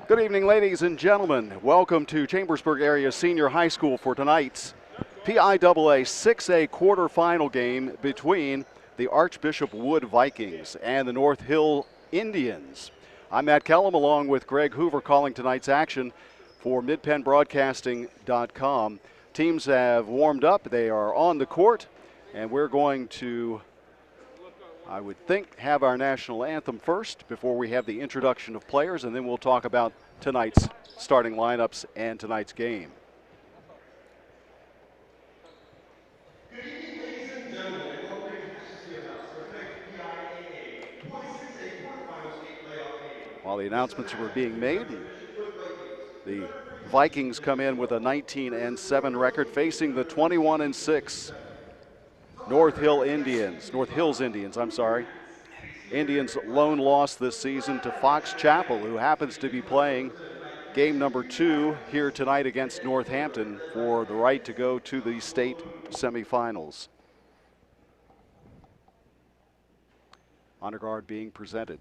Good evening, ladies and gentlemen. Welcome to Chambersburg Area Senior High School for tonight's PIAA 6A quarterfinal game between the Archbishop Wood Vikings and the North Hill Indians. I'm Matt Kellum along with Greg Hoover calling tonight's action for MidPennBroadcasting.com. Teams have warmed up. They are on the court, and we're going to, I would think, have our national anthem first before we have the introduction of players, and then we'll talk about tonight's starting lineups and tonight's game. Good evening, ladies and gentlemen, and welcome to the House for tonight's PIAA 6A quarterfinal state playoff game. While the announcements were being made, the Vikings come in with a 19-7 record facing the 21-6 North Hills Indians, I'm sorry. Indians' lone loss this season to Fox Chapel, who happens to be playing game number 2 here tonight against Northampton for the right to go to the state semifinals. Honor Guard being presented.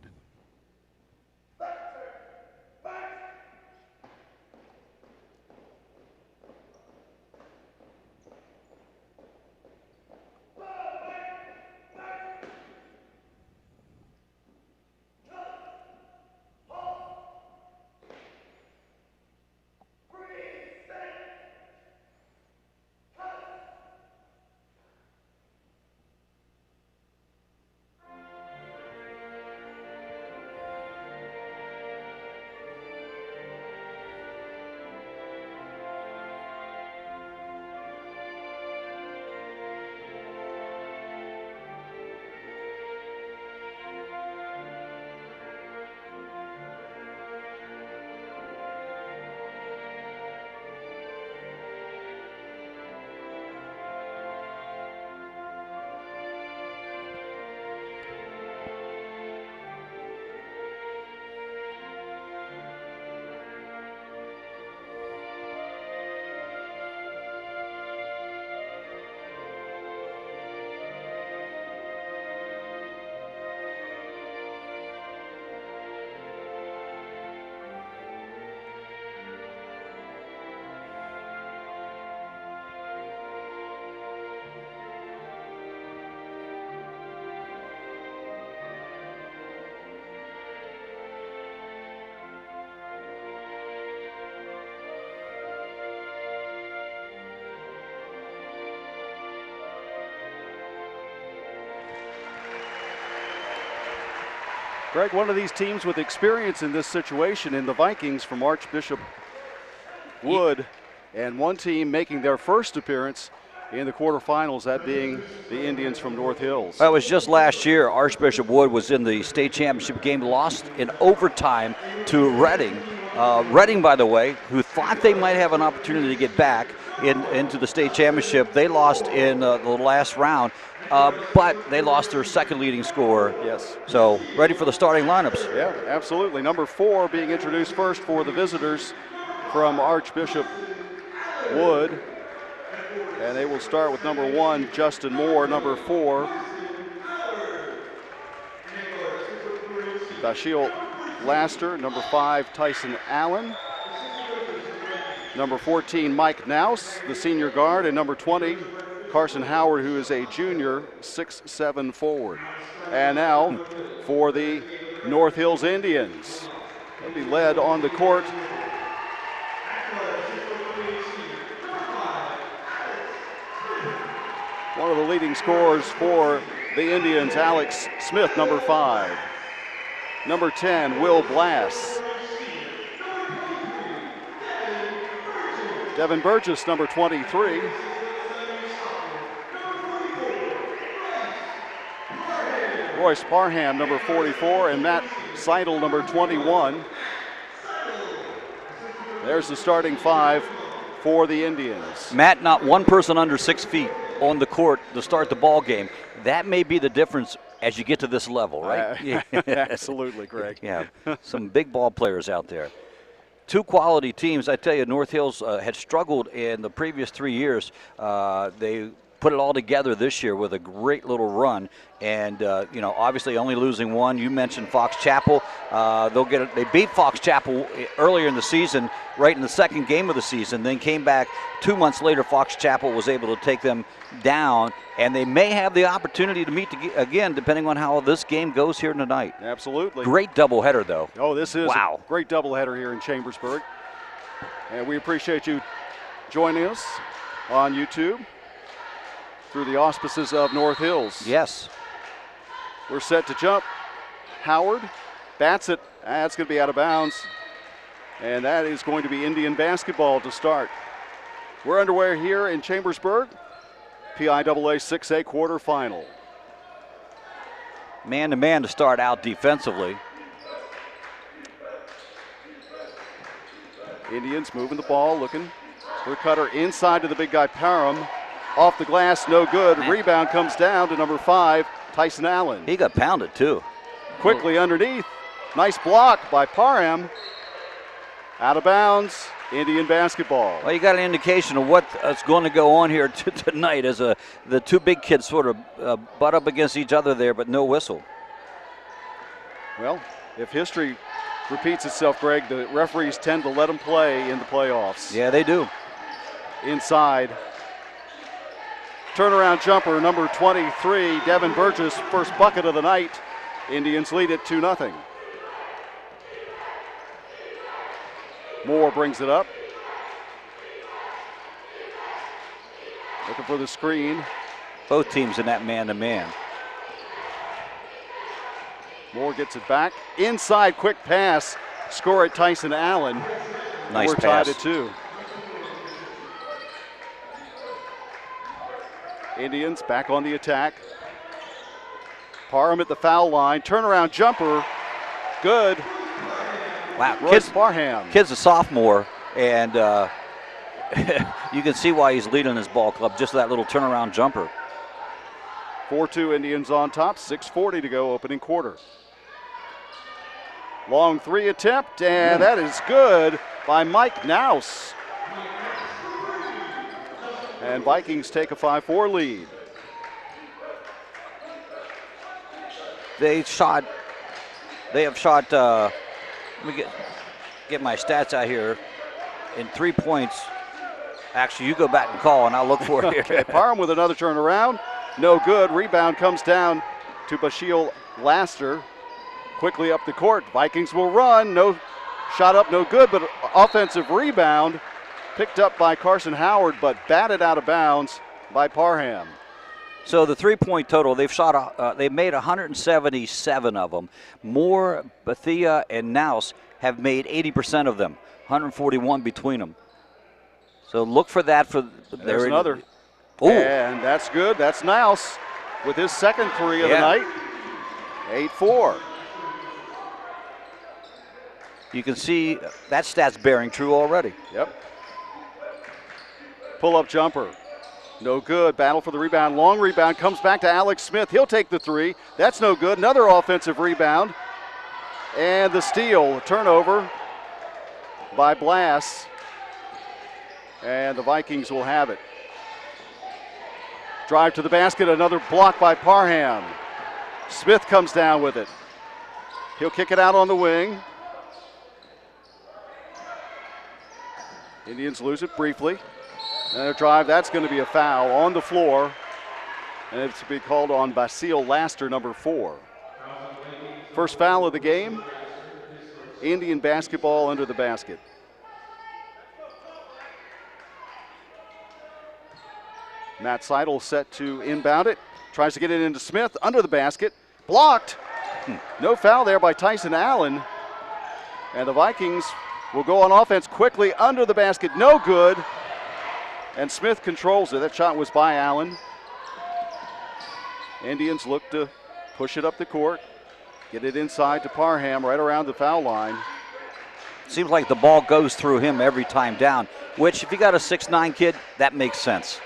Greg, one of these teams with experience in this situation in the Vikings from Archbishop Wood, and one team making their first appearance in the quarterfinals, that being the Indians from North Hills. That was just last year. Archbishop Wood was in the state championship game, lost in overtime to Reading. Reading, by the way, who thought they might have an opportunity to get back into the state championship, they lost in the last round. But they lost their second leading scorer. Yes. So ready for the starting lineups. Yeah, absolutely. Number 4 being introduced first for the visitors from Archbishop Wood. And they will start with number 1, Justin Moore. Number 4, Dashiel Laster. Number 5, Tyson Allen. Number 14, Mike Naus, the senior guard. And number 20, Carson Howard, who is a junior, 6'7" forward. And now for the North Hills Indians. They'll be led on the court one of the leading scorers for the Indians, Alex Smith, number 5. Number 10, Will Blass. Devin Burgess, number 23. Royce Parham, number 44, and Matt Seidel, number 21. There's the starting 5 for the Indians. Matt, not one person under 6 feet on the court to start the ball game. That may be the difference as you get to this level, right? Absolutely, Greg. Yeah, some big ball players out there. Two quality teams. I tell you, North Hills had struggled in the previous 3 years. They put it all together this year with a great little run. And, you know, obviously only losing one. You mentioned Fox Chapel. They beat Fox Chapel earlier in the season, right in the second game of the season, then came back 2 months later. Fox Chapel was able to take them down, and they may have the opportunity to meet again, depending on how this game goes here tonight. Absolutely. Great doubleheader, though. Oh, this is wow. a great doubleheader here in Chambersburg. And we appreciate you joining us on YouTube through the auspices of North Hills. Yes. We're set to jump. Howard bats it. That's going to be out of bounds. And that is going to be Indian basketball to start. We're underway here in Chambersburg. PIAA 6A quarterfinal. Man-to-man to start out defensively. Indians moving the ball, looking for a cutter inside to the big guy Parham. Off the glass, no good. Man. Rebound comes down to number 5, Tyson Allen. He got pounded, too. Quickly underneath. Nice block by Parham. Out of bounds, Indian basketball. Well, you got an indication of what's going to go on here tonight as the two big kids sort of butt up against each other there, but no whistle. Well, if history repeats itself, Greg, the referees tend to let them play in the playoffs. Yeah, they do. Inside. Turnaround jumper, number 23, Devin Burgess, first bucket of the night. Indians lead it 2-0. Moore brings it up. Looking for the screen. Both teams in that man-to-man. Moore gets it back. Inside, quick pass. Score at Tyson Allen. Nice We're pass. tied at 2. Indians back on the attack. Parham at the foul line. Turnaround jumper. Good. Wow. Royce Parham. Kid's a sophomore, and you can see why he's leading his ball club, just that little turnaround jumper. 4-2 Indians on top. 6:40 to go, opening quarter. Long three attempt, and that is good by Mike Naus. And Vikings take a 5-4 lead. They have shot, let me get my stats out here. In 3 points, actually, you go back and call, and I'll look for it here. Okay, Parham with another turnaround. No good. Rebound comes down to Bashiel Laster. Quickly up the court. Vikings will run. No shot up, no good, but offensive rebound picked up by Carson Howard, but batted out of bounds by Parham. So the 3-point total, they've made 177 of them. Moore, Bethia, and Naus have made 80% of them, 141 between them. So look for that. There's another. Ooh. And that's good. That's Naus with his second three of the night. 8-4. You can see that stat's bearing true already. Yep. Pull-up jumper. No good. Battle for the rebound. Long rebound. Comes back to Alex Smith. He'll take the three. That's no good. Another offensive rebound. And the steal. Turnover by Blass. And the Vikings will have it. Drive to the basket. Another block by Parham. Smith comes down with it. He'll kick it out on the wing. Indians lose it briefly. And a drive, that's going to be a foul on the floor. And it's to be called on Basile Laster, number 4. First foul of the game. Indian basketball under the basket. Matt Seidel set to inbound it. Tries to get it into Smith, under the basket. Blocked. No foul there by Tyson Allen. And the Vikings will go on offense quickly under the basket. No good. And Smith controls it. That shot was by Allen. Indians look to push it up the court. Get it inside to Parham right around the foul line. Seems like the ball goes through him every time down, which if you got a 6'9" kid, that makes sense.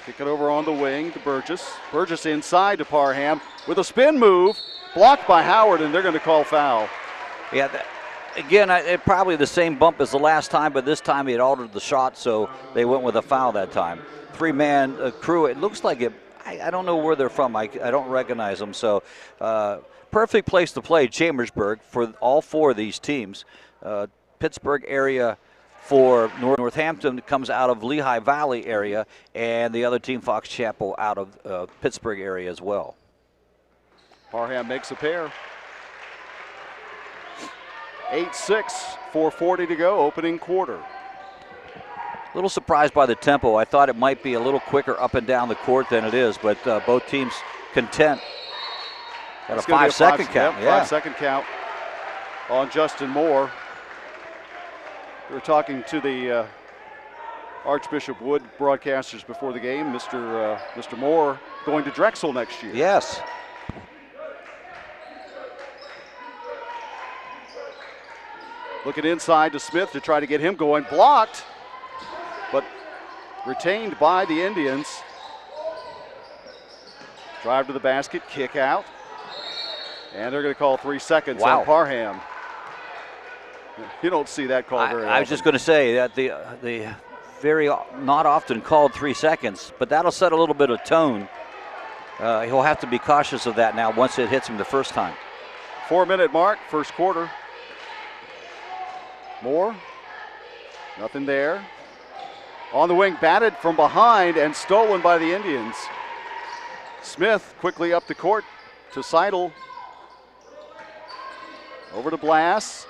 Kick it over on the wing to Burgess. Burgess inside to Parham with a spin move. Blocked by Howard, and they're going to call foul. Yeah, Again, probably the same bump as the last time, but this time he had altered the shot, so they went with a foul that time. Three-man crew. It looks like it. I don't know where they're from. I don't recognize them. So perfect place to play, Chambersburg, for all four of these teams. Pittsburgh area for Northampton comes out of Lehigh Valley area, and the other team, Fox Chapel, out of Pittsburgh area as well. Parham makes a pair. 8-6, 4:40 to go, opening quarter. A little surprised by the tempo. I thought it might be a little quicker up and down the court than it is, but both teams content. Got a 5-second count. Yep, 5-second count on Justin Moore. We were talking to the Archbishop Wood broadcasters before the game. Mr. Moore going to Drexel next year. Yes. Looking inside to Smith to try to get him going. Blocked, but retained by the Indians. Drive to the basket, kick out. And they're going to call 3 seconds on Parham. You don't see that call very often. I was just going to say that the very not often called 3 seconds, but that'll set a little bit of tone. He'll have to be cautious of that now once it hits him the first time. 4-minute mark, first quarter. Moore, nothing there. On the wing, batted from behind and stolen by the Indians. Smith quickly up the court to Seidel. Over to Blass.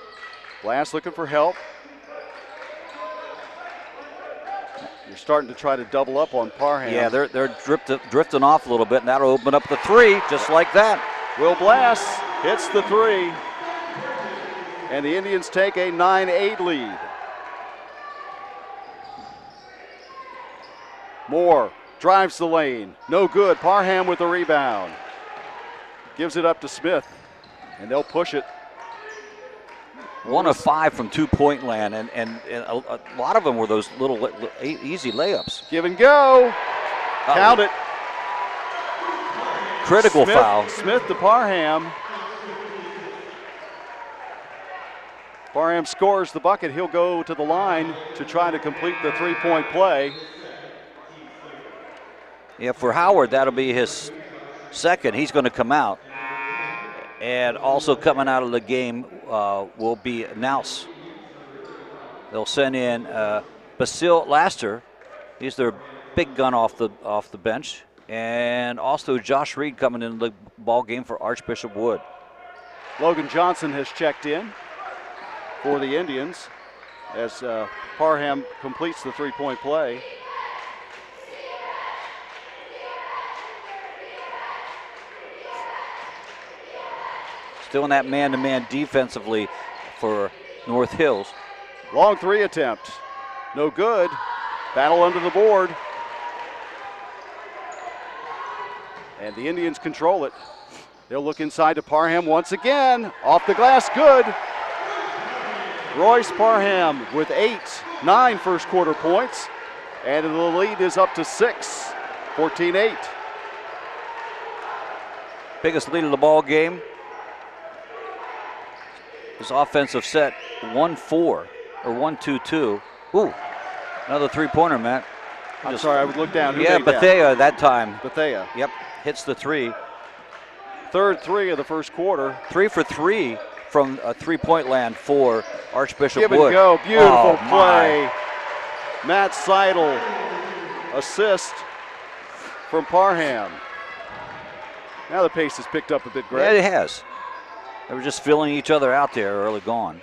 Blass looking for help. You're starting to try to double up on Parham. Yeah, they're drifting off a little bit, and that'll open up the three just like that. Will Blass hits the three. And the Indians take a 9-8 lead. Moore drives the lane. No good. Parham with the rebound. Gives it up to Smith. And they'll push it. 1 of 5 from 2-point land. And a lot of them were those little easy layups. Give and go. Count it. Critical foul. Smith to Parham. Parham scores the bucket. He'll go to the line to try to complete the three-point play. Yeah, for Howard, that'll be his second. He's going to come out. And also coming out of the game will be Naus. They'll send in Basil Laster. He's their big gun off the bench. And also Josh Reed coming into the ball game for Archbishop Wood. Logan Johnson has checked in for the Indians as Parham completes the three-point play. Still in that man-to-man defensively for North Hills. Long three attempt. No good. Battle under the board. And the Indians control it. They'll look inside to Parham once again. Off the glass, good. Royce Parham with 9 first quarter points. And the lead is up to 6, 14-8. Biggest lead of the ball game. His offensive set 1-4 or 1-2-2. Ooh, another three-pointer, Matt. I'm sorry, I would look down. Who yeah, Bethea that time. Bethea. Yep, hits the three. Third three of the first quarter. 3 for 3 from three-point land for Archbishop Give Wood. And go, beautiful play. My. Matt Seidel, assist from Parham. Now the pace has picked up a bit, Greg. Yeah, it has. They were just filling each other out there early gone.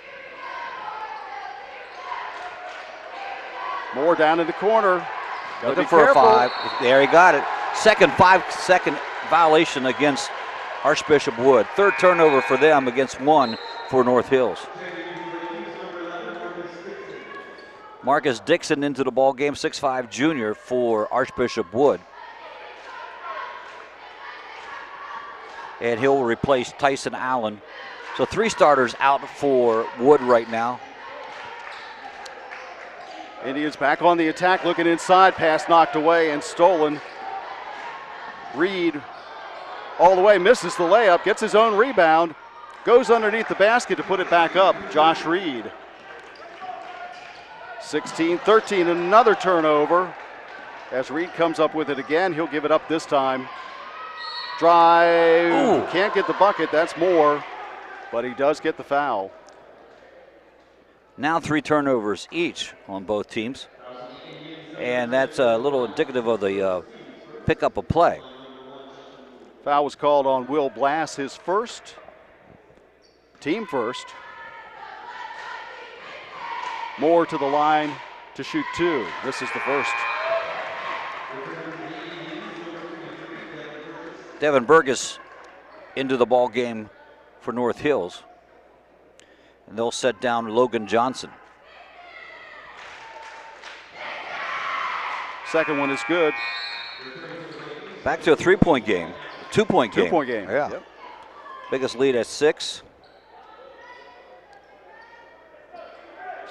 Moore down in the corner. Looking for a 5. There, he got it. Second 5-second violation against Archbishop Wood. Third turnover for them against 1 for North Hills. Marcus Dixon into the ball game, 6'5" junior for Archbishop Wood. And he'll replace Tyson Allen. So 3 starters out for Wood right now. Indians back on the attack, looking inside. Pass knocked away and stolen. Reed all the way, misses the layup, gets his own rebound. Goes underneath the basket to put it back up. Josh Reed. 16-13, another turnover. As Reed comes up with it again, he'll give it up this time. Drive. Ooh. Can't get the bucket. That's more. But he does get the foul. Now 3 turnovers each on both teams. And that's a little indicative of the pickup of play. Foul was called on Will Blass, his first. Team first. Moore to the line to shoot 2. This is the first. Devin Burgess into the ball game for North Hills. And they'll set down Logan Johnson. Second one is good. Back to a 3-point game. 2-point game. 2-point game. Yeah. Yep. Biggest lead at 6.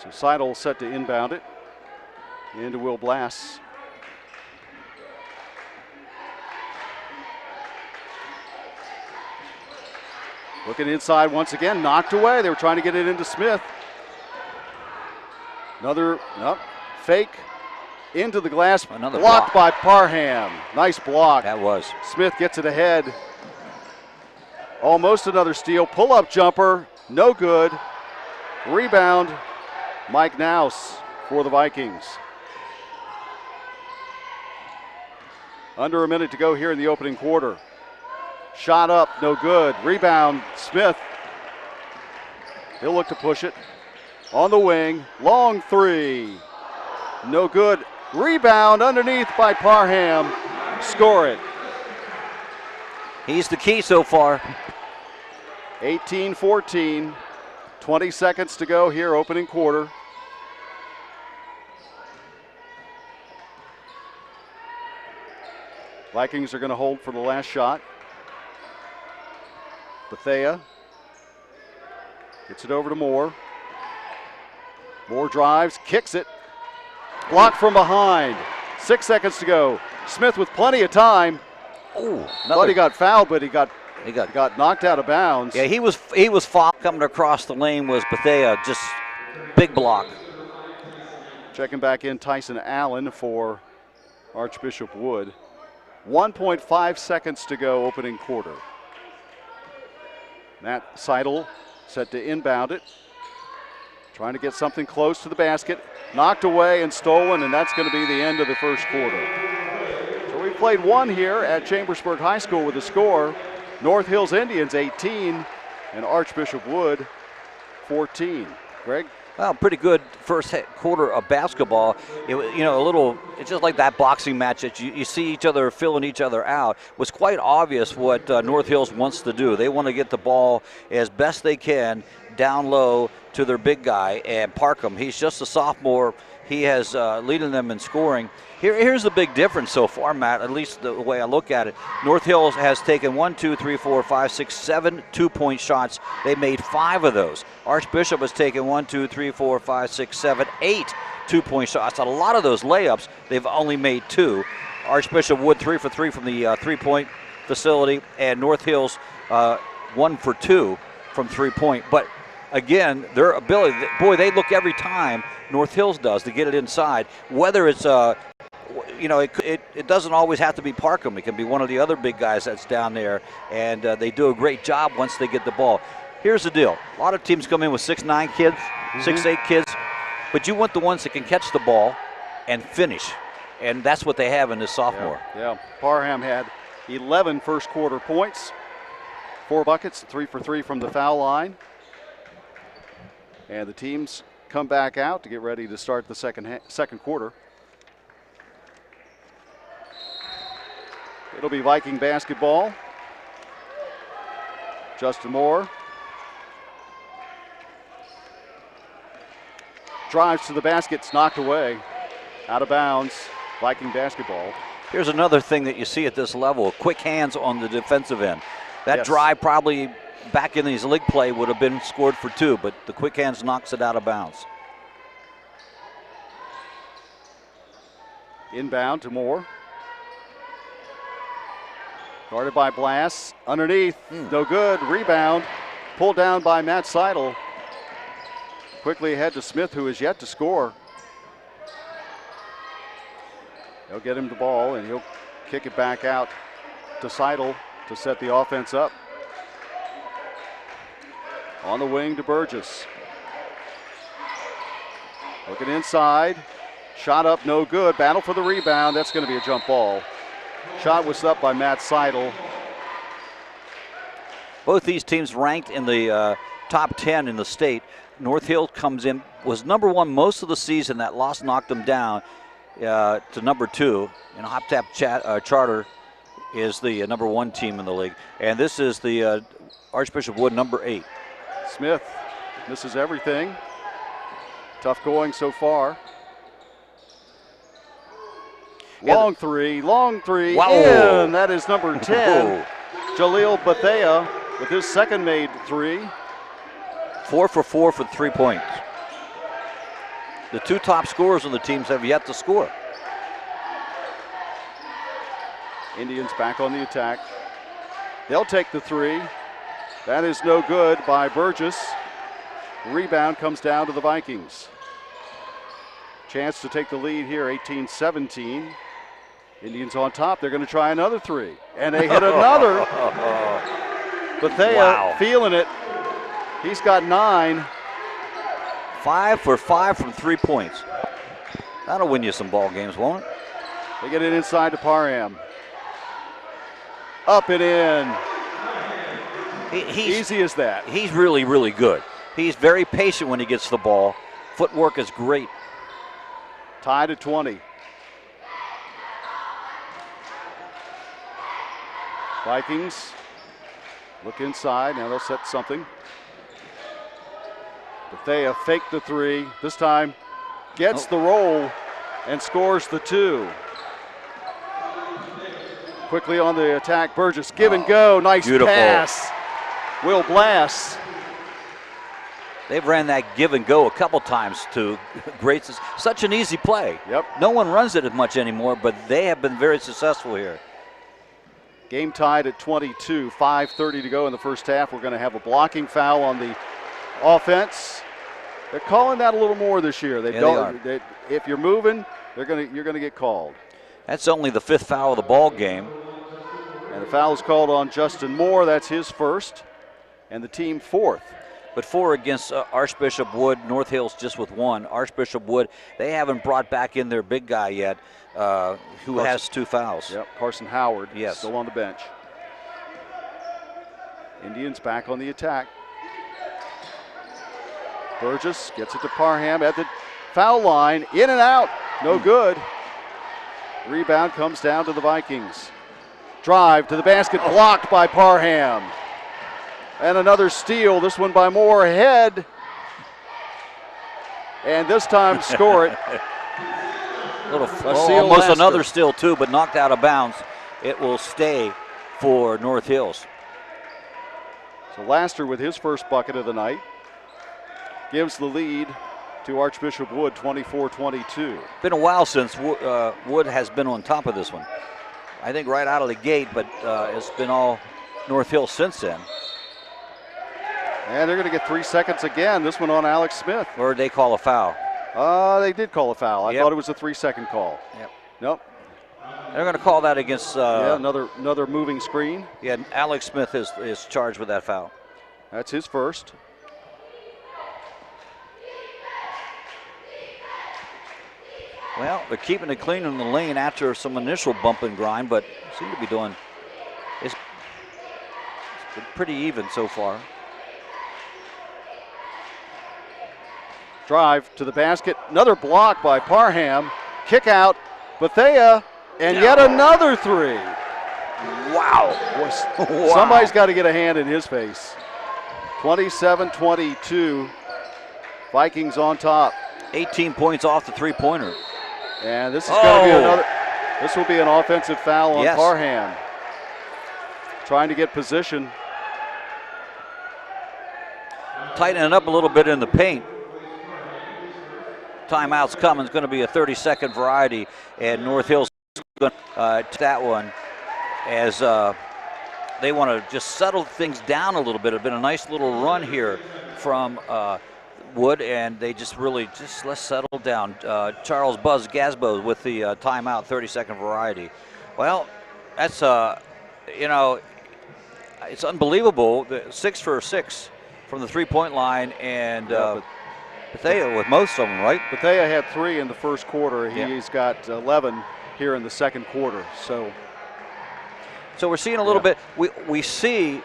So Seidel set to inbound it. Into Will Blass. Looking inside once again, knocked away. They were trying to get it into Smith. Another fake into the glass. Another blocked by Parham. Nice block. That was. Smith gets it ahead. Almost another steal. Pull-up jumper, no good. Rebound, Mike Naus for the Vikings. Under a minute to go here in the opening quarter. Shot up, no good. Rebound, Smith. He'll look to push it. On the wing, long 3. No good. Rebound underneath by Parham. Score it. He's the key so far. 18-14. 20 seconds to go here, opening quarter. Vikings are going to hold for the last shot. Bethea gets it over to Moore. Moore drives, kicks it. Blocked from behind. 6 seconds to go. Smith with plenty of time. Ooh, Thought he got fouled, but he got got knocked out of bounds. Yeah, he was fouled. Coming across the lane was Bethea, just big block. Checking back in, Tyson Allen for Archbishop Wood. 1.5 seconds to go, opening quarter. Matt Seidel set to inbound it. Trying to get something close to the basket. Knocked away and stolen, and that's going to be the end of the first quarter. So we played one here at Chambersburg High School with the score. North Hills Indians 18 and Archbishop Wood 14. Greg? Well, pretty good first quarter of basketball. It's just like that boxing match that you see each other filling each other out. It was quite obvious what North Hills wants to do. They want to get the ball as best they can down low to their big guy, and Parkham. He's just a sophomore. He has leading them in scoring. Here's the big difference so far, Matt, at least the way I look at it. North Hills has taken 1, 2, 3, 4, 5, 6, 7 2-point shots. They made 5 of those. Archbishop has taken 1, 2, 3, 4, 5, 6, 7, 8 2-point shots. A lot of those layups, they've only made 2. Archbishop Wood 3 for 3 from the 3-point facility, and North Hills 1 for 2 from 3-point. But again, their ability, boy, they look every time North Hills does to get it inside. Whether it's it doesn't always have to be Parkham. It can be one of the other big guys that's down there, and they do a great job once they get the ball. Here's the deal. A lot of teams come in with 6'9" kids, 6'8" kids, but you want the ones that can catch the ball and finish, and that's what they have in this sophomore. Yeah. Parham had 11 first quarter points, 4 buckets, 3 for 3 from the foul line. And the teams come back out to get ready to start the second quarter. It'll be Viking basketball. Justin Moore drives to the basket, it's knocked away. Out of bounds, Viking basketball. Here's another thing that you see at this level, quick hands on the defensive end. That drive probably back in his league play would have been scored for 2, but the quick hands knocks it out of bounds. Inbound to Moore. Guarded by Blass. Underneath, no good. Rebound. pulled down by Matt Seidel. Quickly ahead to Smith, who is yet to score. They'll get him the ball, and he'll kick it back out to Seidel to set the offense up. On the wing to Burgess. Looking inside. Shot up, no good. Battle for the rebound. That's going to be a jump ball. Shot was up by Matt Seidel. Both these teams ranked in the top 10 in the state. North Hill comes in, was number 1 most of the season. That loss knocked them down to number 2. And Hop Tap Charter is the number 1 team in the league. And this is the Archbishop Wood number 8. Smith misses everything. Tough going so far. Long three. Wow. In. That is number 10. Jaleel Bethea with his second made 3. 4 for 4 for 3 points. The 2 top scorers on the teams have yet to score. Indians back on the attack. They'll take the 3. That is no good by Burgess. Rebound comes down to the Vikings. Chance to take the lead here, 18-17. Indians on top. They're going to try another 3. And they hit another. Bethea feeling it. He's got 9. 5 for 5 from 3 points. That'll win you some ball games, won't it? They get it inside to Parham. Up and in. Easy as that. He's really, really good. He's very patient when he gets the ball. Footwork is great. Tied at 20. Vikings look inside. Now they'll set something. Bethea faked the 3. This time gets the roll and scores the 2. Quickly on the attack, Burgess, give and go. Nice beautiful pass. Will Blass. They've ran that give and go a couple times to great. Such an easy play. Yep. No one runs it as much anymore, but they have been very successful here. Game tied at 22, 5:30 to go in the first half. We're going to have a blocking foul on the offense. They're calling that a little more this year. They if you're moving, you're going to get called. That's only the 5th foul of the ball game. And the foul is called on Justin Moore. That's his first, and the team 4th. But 4 against Archbishop Wood. North Hill's just with 1. Archbishop Wood, they haven't brought back in their big guy yet, who has 2 fouls. Yep, Carson Howard, yes, still on the bench. Indians back on the attack. Burgess gets it to Parham at the foul line. In and out, no good. Rebound comes down to the Vikings. Drive to the basket, blocked by Parham. And another steal, this one by Moore, ahead. And this time score it. Almost another steal too, but knocked out of bounds. It will stay for North Hills. So Laster with his first bucket of the night gives the lead to Archbishop Wood, 24-22. Been a while since Wood has been on top of this one. I think right out of the gate, but it's been all North Hill since then. And they're going to get 3 seconds again, this one on Alex Smith. Or did they call a foul? They did call a foul. I thought it was a 3-second call. Yep. Nope. They're going to call that against... yeah, another moving screen. Yeah, Alex Smith is charged with that foul. That's his first. Well, they're keeping it clean in the lane after some initial bump and grind, but seem to be doing... It's been pretty even so far. Drive to the basket. Another block by Parham. Kick out. Bethea. And yet another 3. Wow. Wow. Somebody's got to get a hand in his face. 27-22. Vikings on top. 18 points off the 3-pointer. And this is going to be another. This will be an offensive foul on Parham. Trying to get position. Tighten it up a little bit in the paint. Timeout's coming. It's going to be a 30-second variety, and North Hill's going to that one as they want to just settle things down a little bit. It's been a nice little run here from Wood, and they just really let's settle down. Charles Buzz Gasbo with the timeout, 30-second variety. Well, that's it's unbelievable. 6 for 6 from the 3-point line, and Bethea with most of them, right? Bethea had 3 in the first quarter. He's got 11 here in the second quarter. So we're seeing a little bit. We see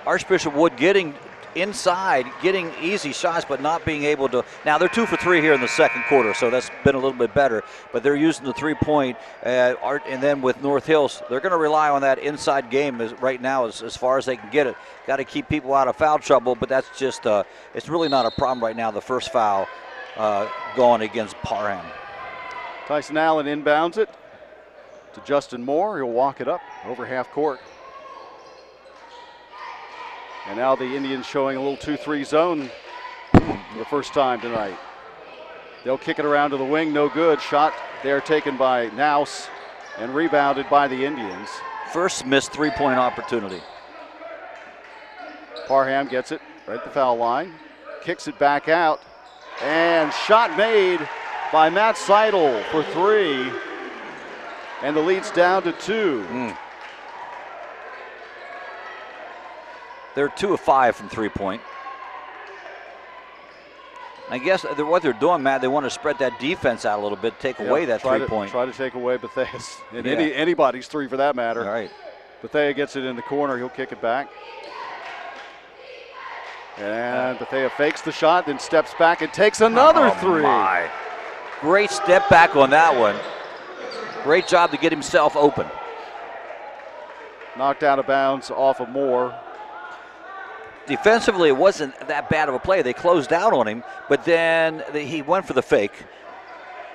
Archbishop Wood getting inside, getting easy shots, but not being able to. Now they're 2 for 3 here in the second quarter, so that's been a little bit better. But they're using the 3-point, and then with North Hills, they're going to rely on that inside game right now as far as they can get it. Got to keep people out of foul trouble, but that's just it's really not a problem right now. The first foul going against Parham. Tyson Allen inbounds it to Justin Moore. He'll walk it up over half court. And now the Indians showing a little 2-3 zone for the first time tonight. They'll kick it around to the wing, no good. Shot there taken by Naus and rebounded by the Indians. First missed 3-point opportunity. Parham gets it right at the foul line, kicks it back out, and shot made by Matt Seidel for 3. And the lead's down to 2. They're 2 of 5 from 3-point. I guess what they're doing, Matt, they want to spread that defense out a little bit, take away that 3-point. Try to take away Bethea's, and anybody's 3 for that matter. All right. Bethea gets it in the corner. He'll kick it back. And Bethea fakes the shot, then steps back and takes another 3. My. Great step back on that one. Great job to get himself open. Knocked out of bounds off of Moore. Defensively, it wasn't that bad of a play. They closed out on him, but then he went for the fake,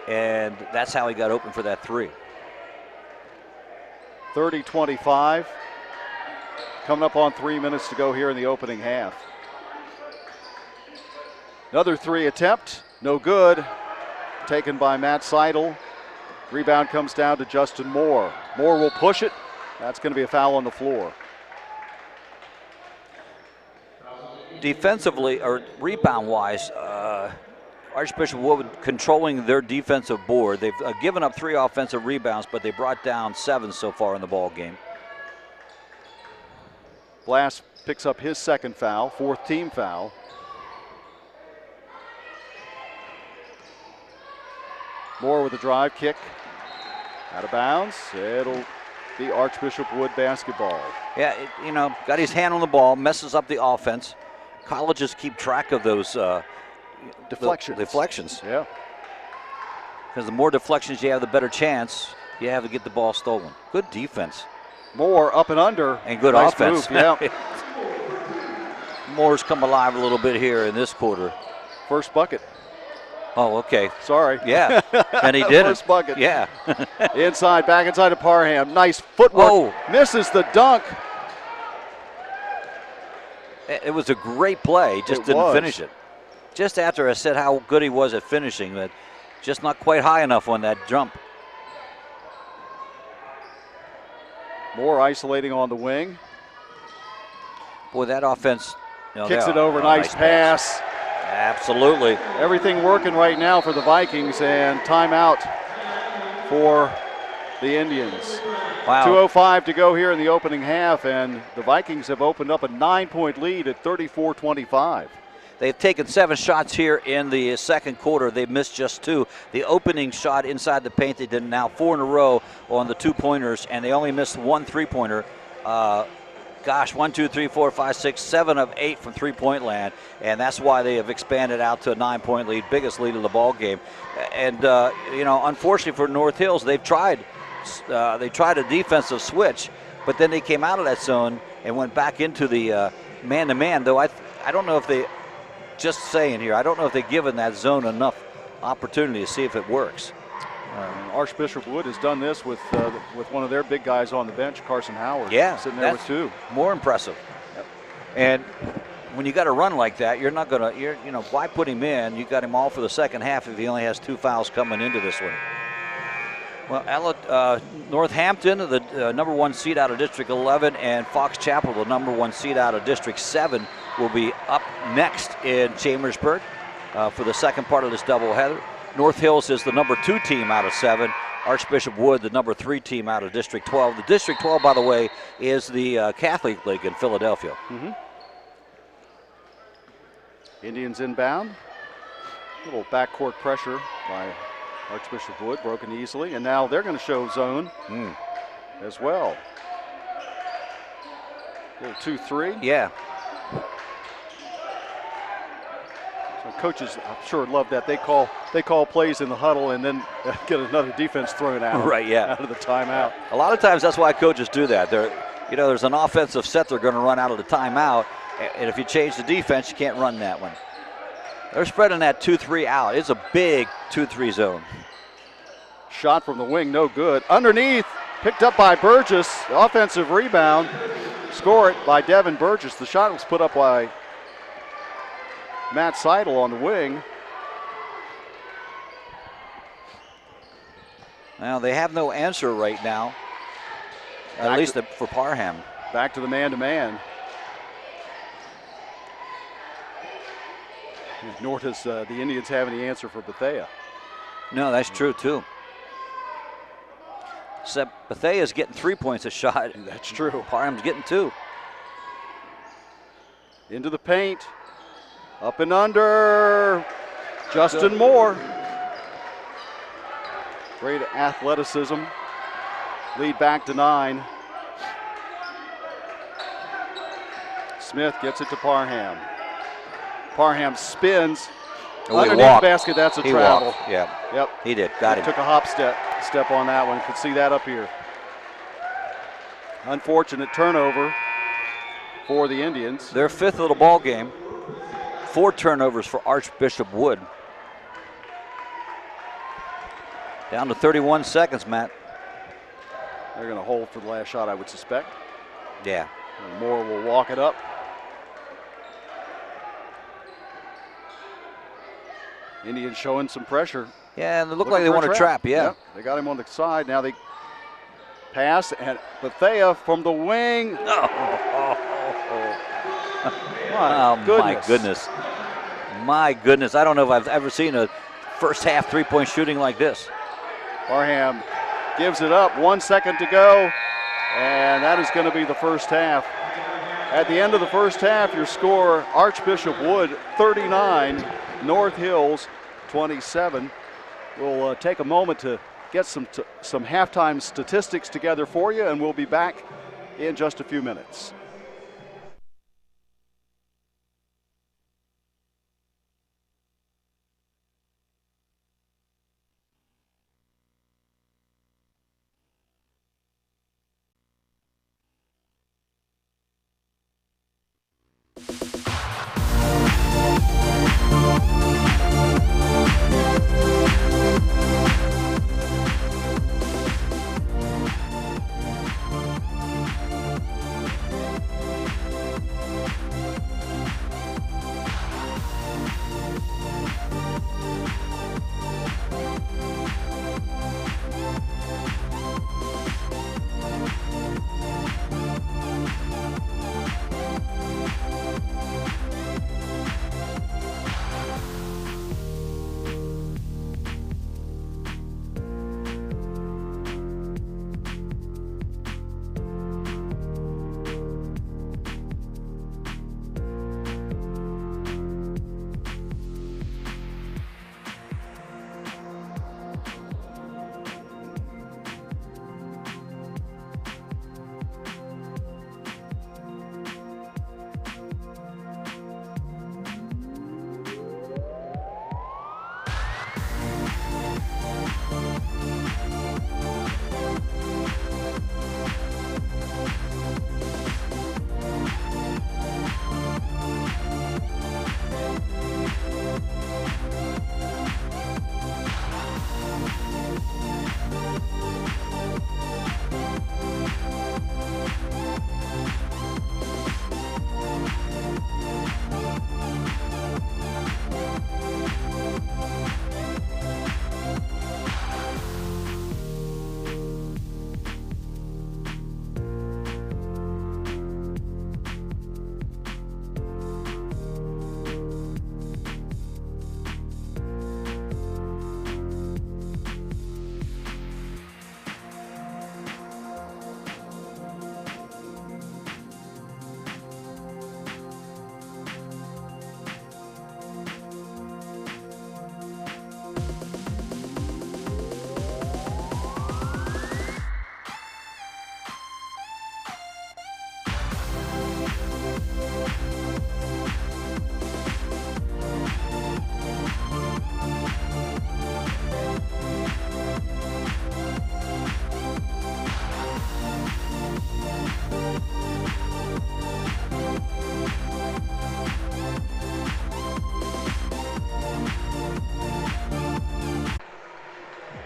and that's how he got open for that 3. 30-25. Coming up on 3 minutes to go here in the opening half. Another 3 attempt, no good. Taken by Matt Seidel. Rebound comes down to Justin Moore. Moore will push it. That's going to be a foul on the floor. Defensively, or rebound-wise, Archbishop Wood controlling their defensive board. They've given up 3 offensive rebounds, but they brought down 7 so far in the ball game. Blass picks up his second foul, 4th team foul. Moore with a drive kick. Out of bounds. It'll be Archbishop Wood basketball. Yeah, got his hand on the ball, messes up the offense. Colleges keep track of those deflections. Yeah. Because the more deflections you have, the better chance you have to get the ball stolen. Good defense. Moore up and under. And good nice offense. Move, yeah. Moore's come alive a little bit here in this quarter. First bucket. Oh, okay. Sorry. Yeah, and he did First bucket. Yeah. Back inside to Parham. Nice footwork. Whoa. Misses the dunk. It was a great play. Just didn't finish it. Just after I said how good he was at finishing, but just not quite high enough on that jump. Moore isolating on the wing. Boy, that offense. Kicks it over. Nice pass. Absolutely. Everything working right now for the Vikings, and timeout for the Indians. Wow. 2:05 to go here in the opening half, and the Vikings have opened up a 9-point lead at 34-25. They've taken 7 shots here in the second quarter. They've missed just 2. The opening shot inside the paint, they did now 4 in a row on the 2-pointers, and they only missed 1 3-pointer. 1, 2, 3, 4, 5, 6, 7 of 8 from 3-point land, and that's why they have expanded out to a 9-point lead, biggest lead of the ball game. And unfortunately for North Hills, they tried a defensive switch, but then they came out of that zone and went back into the man-to-man. Though I don't know if they, just saying here, I don't know if they've given that zone enough opportunity to see if it works. Archbishop Wood has done this with one of their big guys on the bench, Carson Howard. Yeah, sitting there with 2. More impressive. Yep. And when you got a run like that, you're not gonna, why put him in? You got him all for the second half if he only has 2 fouls coming into this one. Well, Northampton, the number 1 seed out of District 11, and Fox Chapel, the number 1 seed out of District 7, will be up next in Chambersburg for the second part of this doubleheader. North Hills is the number 2 team out of 7. Archbishop Wood, the number 3 team out of District 12. The District 12, by the way, is the Catholic League in Philadelphia. Indians inbound. A little backcourt pressure by Archbishop Wood, broken easily, and now they're going to show zone as well. A little 2-3. Yeah. So coaches, I'm sure, love that. They call plays in the huddle and then get another defense thrown out. Right, yeah. Out of the timeout. A lot of times that's why coaches do that. There's an offensive set they're going to run out of the timeout, and if you change the defense, you can't run that one. They're spreading that 2-3 out. It's a big 2-3 zone. Shot from the wing, no good. Underneath, picked up by Burgess. Offensive rebound. Score it by Devin Burgess. The shot was put up by Matt Seidel on the wing. Now, they have no answer right now, at least for Parham. Back to the man-to-man. Nor does the Indians have any answer for Bethea. No, that's true, too. Except Bethea's getting 3 points a shot. That's true. Parham's getting 2. Into the paint. Up and under. Justin Moore. Great athleticism. Lead back to 9. Smith gets it to Parham. Parham spins. Underneath the basket, that's a travel. Walked. Yeah. Yep. He did. Got him. Took a hop step on that one. Could see that up here. Unfortunate turnover for the Indians. Their 5th of the ball game. 4 turnovers for Archbishop Wood. Down to 31 seconds, Matt. They're going to hold for the last shot, I would suspect. Yeah. And Moore will walk it up. Indians showing some pressure. Yeah, and it looked like they want to trap, yeah. Yep, they got him on the side. Now they pass, and Bethea from the wing. My goodness. My goodness. I don't know if I've ever seen a first half three-point shooting like this. Parham gives it up. 1 second to go, and that is going to be the first half. At the end of the first half, your score, Archbishop Wood 39, North Hills 27. We'll take a moment to get some halftime statistics together for you, and we'll be back in just a few minutes.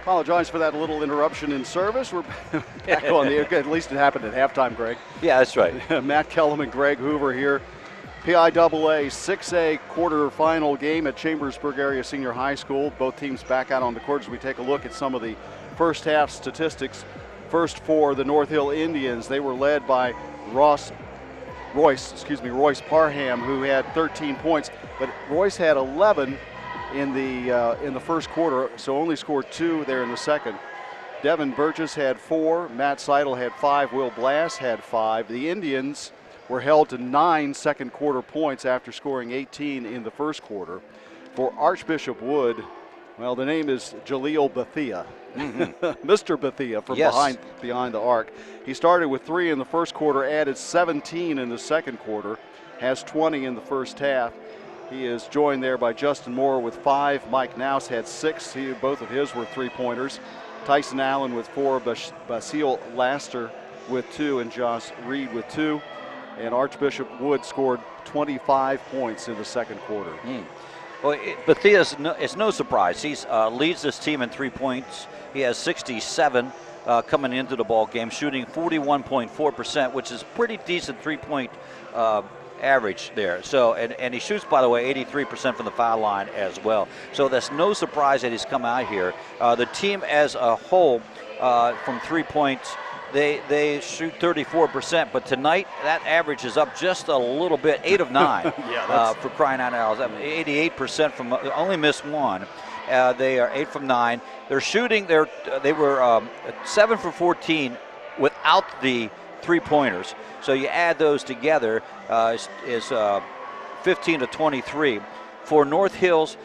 Apologize for that little interruption in service. We're back on the air. At least it happened at halftime, Greg. Yeah, that's right. Matt Kellum and Greg Hoover here. PIAA 6A quarterfinal game at Chambersburg Area Senior High School. Both teams back out on the court as we take a look at some of the first half statistics. First for the North Hill Indians, they were led by Royce Parham, who had 13 points, but Royce had 11 in the first quarter, so only scored 2 there in the second. Devin Burgess had 4, Matt Seidel had 5, Will Blass had 5. The Indians were held to 9 second quarter points after scoring 18 in the first quarter. For Archbishop Wood, well, the name is Jaleel Bethia. Mr. Bethia from behind the arc. He started with 3 in the first quarter, added 17 in the second quarter, has 20 in the first half. He is joined there by Justin Moore with 5. Mike Naus had 6. Both of his were 3-pointers. Tyson Allen with 4. Basil Laster with 2. And Josh Reed with 2. And Archbishop Wood scored 25 points in the second quarter. Well, Bethia it's no surprise. He leads this team in 3 points. He has 67 coming into the ball game, shooting 41.4%, which is pretty decent 3-point average there. So, and he shoots, by the way, 83% from the foul line as well. So that's no surprise that he's come out here. The team as a whole, from 3 points, they shoot 34%, but tonight that average is up just a little bit, 8 of 9 for crying out loud. 88% from, only missed 1. They are 8 from 9. They're shooting, they were 7 for 14 without the 3-pointers. So you add those together, is 15 to 23. For North Hills,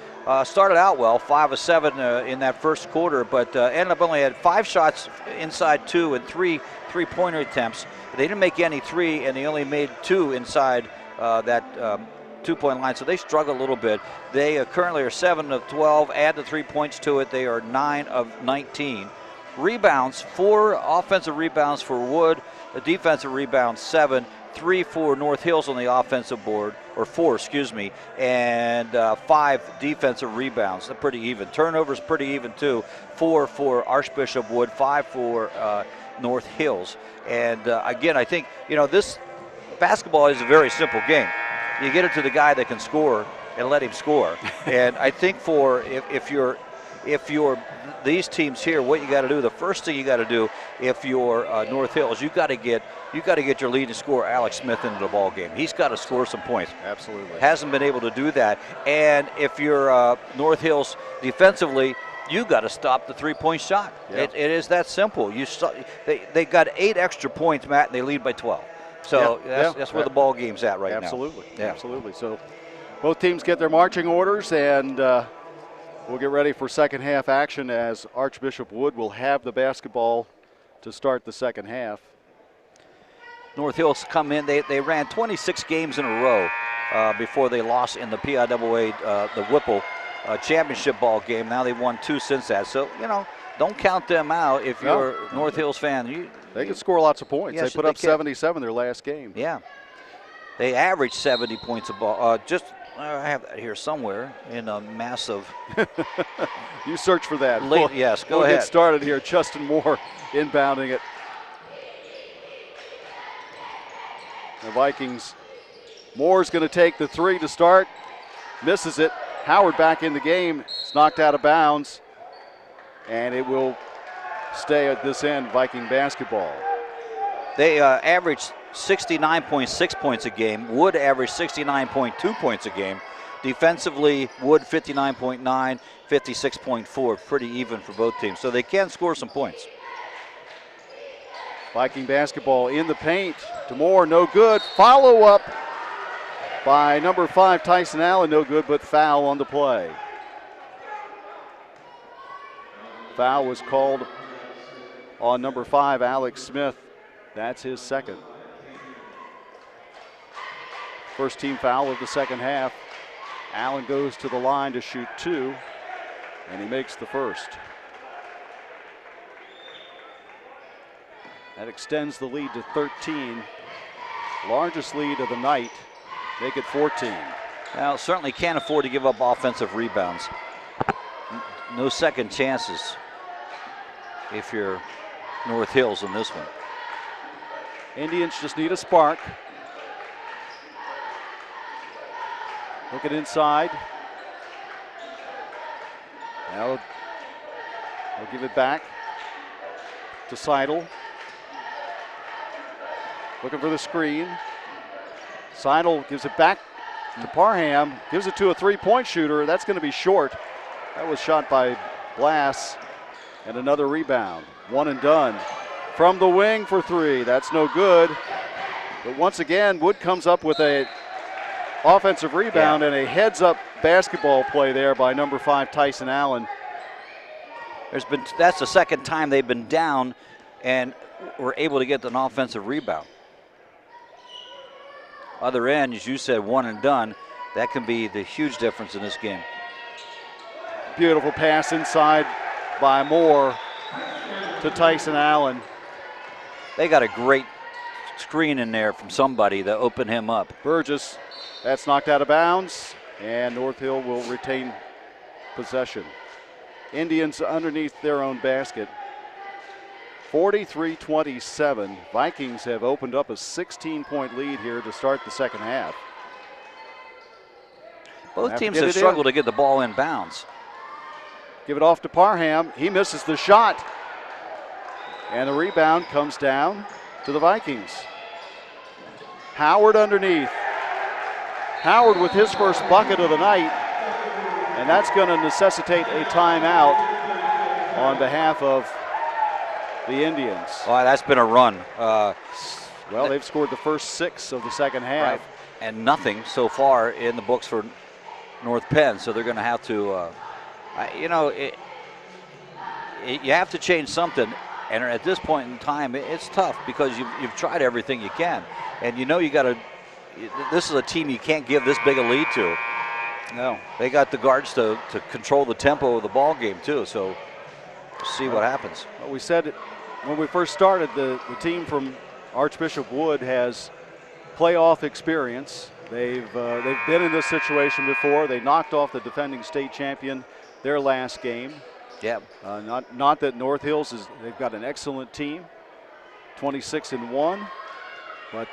started out well, 5 of 7 in that first quarter, but ended up only had 5 shots inside 2 and 3 3-pointer attempts. They didn't make any 3, and they only made 2 inside that 2-point line, so they struggle a little bit. They currently are 7 of 12. Add the 3 points to it, they are 9 of 19. Rebounds, 4 offensive rebounds for Wood, a defensive rebound 7, 3 for North Hills on the offensive board, or 4, excuse me, and 5 defensive rebounds. They're pretty even. Turnovers pretty even too. 4 for Archbishop Wood, 5 for North Hills. And again, I think, this basketball is a very simple game. You get it to the guy that can score and let him score. And I think for if you're these teams here, what you got to do, the first thing you got to do, if you're North Hills, you got to get your leading scorer Alex Smith into the ball game. He's got to score some points. Absolutely. Hasn't been able to do that. And if you're North Hills defensively, you got to stop the 3-point shot. Yeah. It is that simple. They got 8 extra points, Matt, and they lead by 12. So that's where the ball game's at right now. Absolutely. So both teams get their marching orders, and we'll get ready for second half action as Archbishop Wood will have the basketball to start the second half. North Hills come in. They ran 26 games in a row before they lost in the PIAA, the Whipple championship ball game. Now they've won 2 since that. So, don't count them out if you're a North Hills fan. They can score lots of points. Yes, they put up 77 their last game. Yeah. They averaged 70 points a ball. I have that here somewhere in a massive. You search for that. Yes, go ahead. We'll get started here. Justin Moore inbounding it. The Vikings. Moore's going to take the 3 to start. Misses it. Howard back in the game. It's knocked out of bounds. And it will stay at this end, Viking basketball. They averaged 69.6 points a game. Wood averaged 69.2 points a game. Defensively, Wood 59.9, 56.4. Pretty even for both teams. So they can score some points. Viking basketball in the paint. To Moore, no good. Follow up by number 5, Tyson Allen, no good, but foul on the play. Foul was called on number 5, Alex Smith. That's his second. First team foul of the second half. Allen goes to the line to shoot 2, and he makes the first. That extends the lead to 13. Largest lead of the night. Make it 14. Well, certainly can't afford to give up offensive rebounds. No second chances. if you're North Hills in this one. Indians just need a spark. Looking inside. Now they'll give it back to Seidel. Looking for the screen. Seidel gives it back to Parham. Gives it to a three-point shooter. That's going to be short. That was shot by Blass. And another rebound. One and done. From the wing for three. That's no good. But once again, Wood comes up with a offensive rebound and a heads-up basketball play there by number 5, Tyson Allen. That's the second time they've been down and were able to get an offensive rebound. Other end, as you said, one and done. That can be the huge difference in this game. Beautiful pass inside by Moore to Tyson Allen. They got a great screen in there from somebody that opened him up. Burgess, that's knocked out of bounds, and North Hill will retain possession. Indians underneath their own basket. 43-27. Vikings have opened up a 16-point lead here to start the second half. Both teams have struggled to get the ball in bounds. Give it off to Parham. He misses the shot. And the rebound comes down to the Vikings. Howard underneath. Howard with his first bucket of the night. And that's going to necessitate a timeout on behalf of the Indians. Well, that's been a run. Well, they've scored the first 6 of the second half. Right. And nothing so far in the books for North Penn, so they're going to have to, you have to change something. And at this point in time, it's tough because you've tried everything you can. And you got to, this is a team you can't give this big a lead to. No. They got the guards to control the tempo of the ball game too, so we'll see what happens. Well, we said when we first started, the team from Archbishop Wood has playoff experience. They've been in this situation before. They knocked off the defending state champion their last game. Yeah. Not that North Hills they've got an excellent team, 26-1. But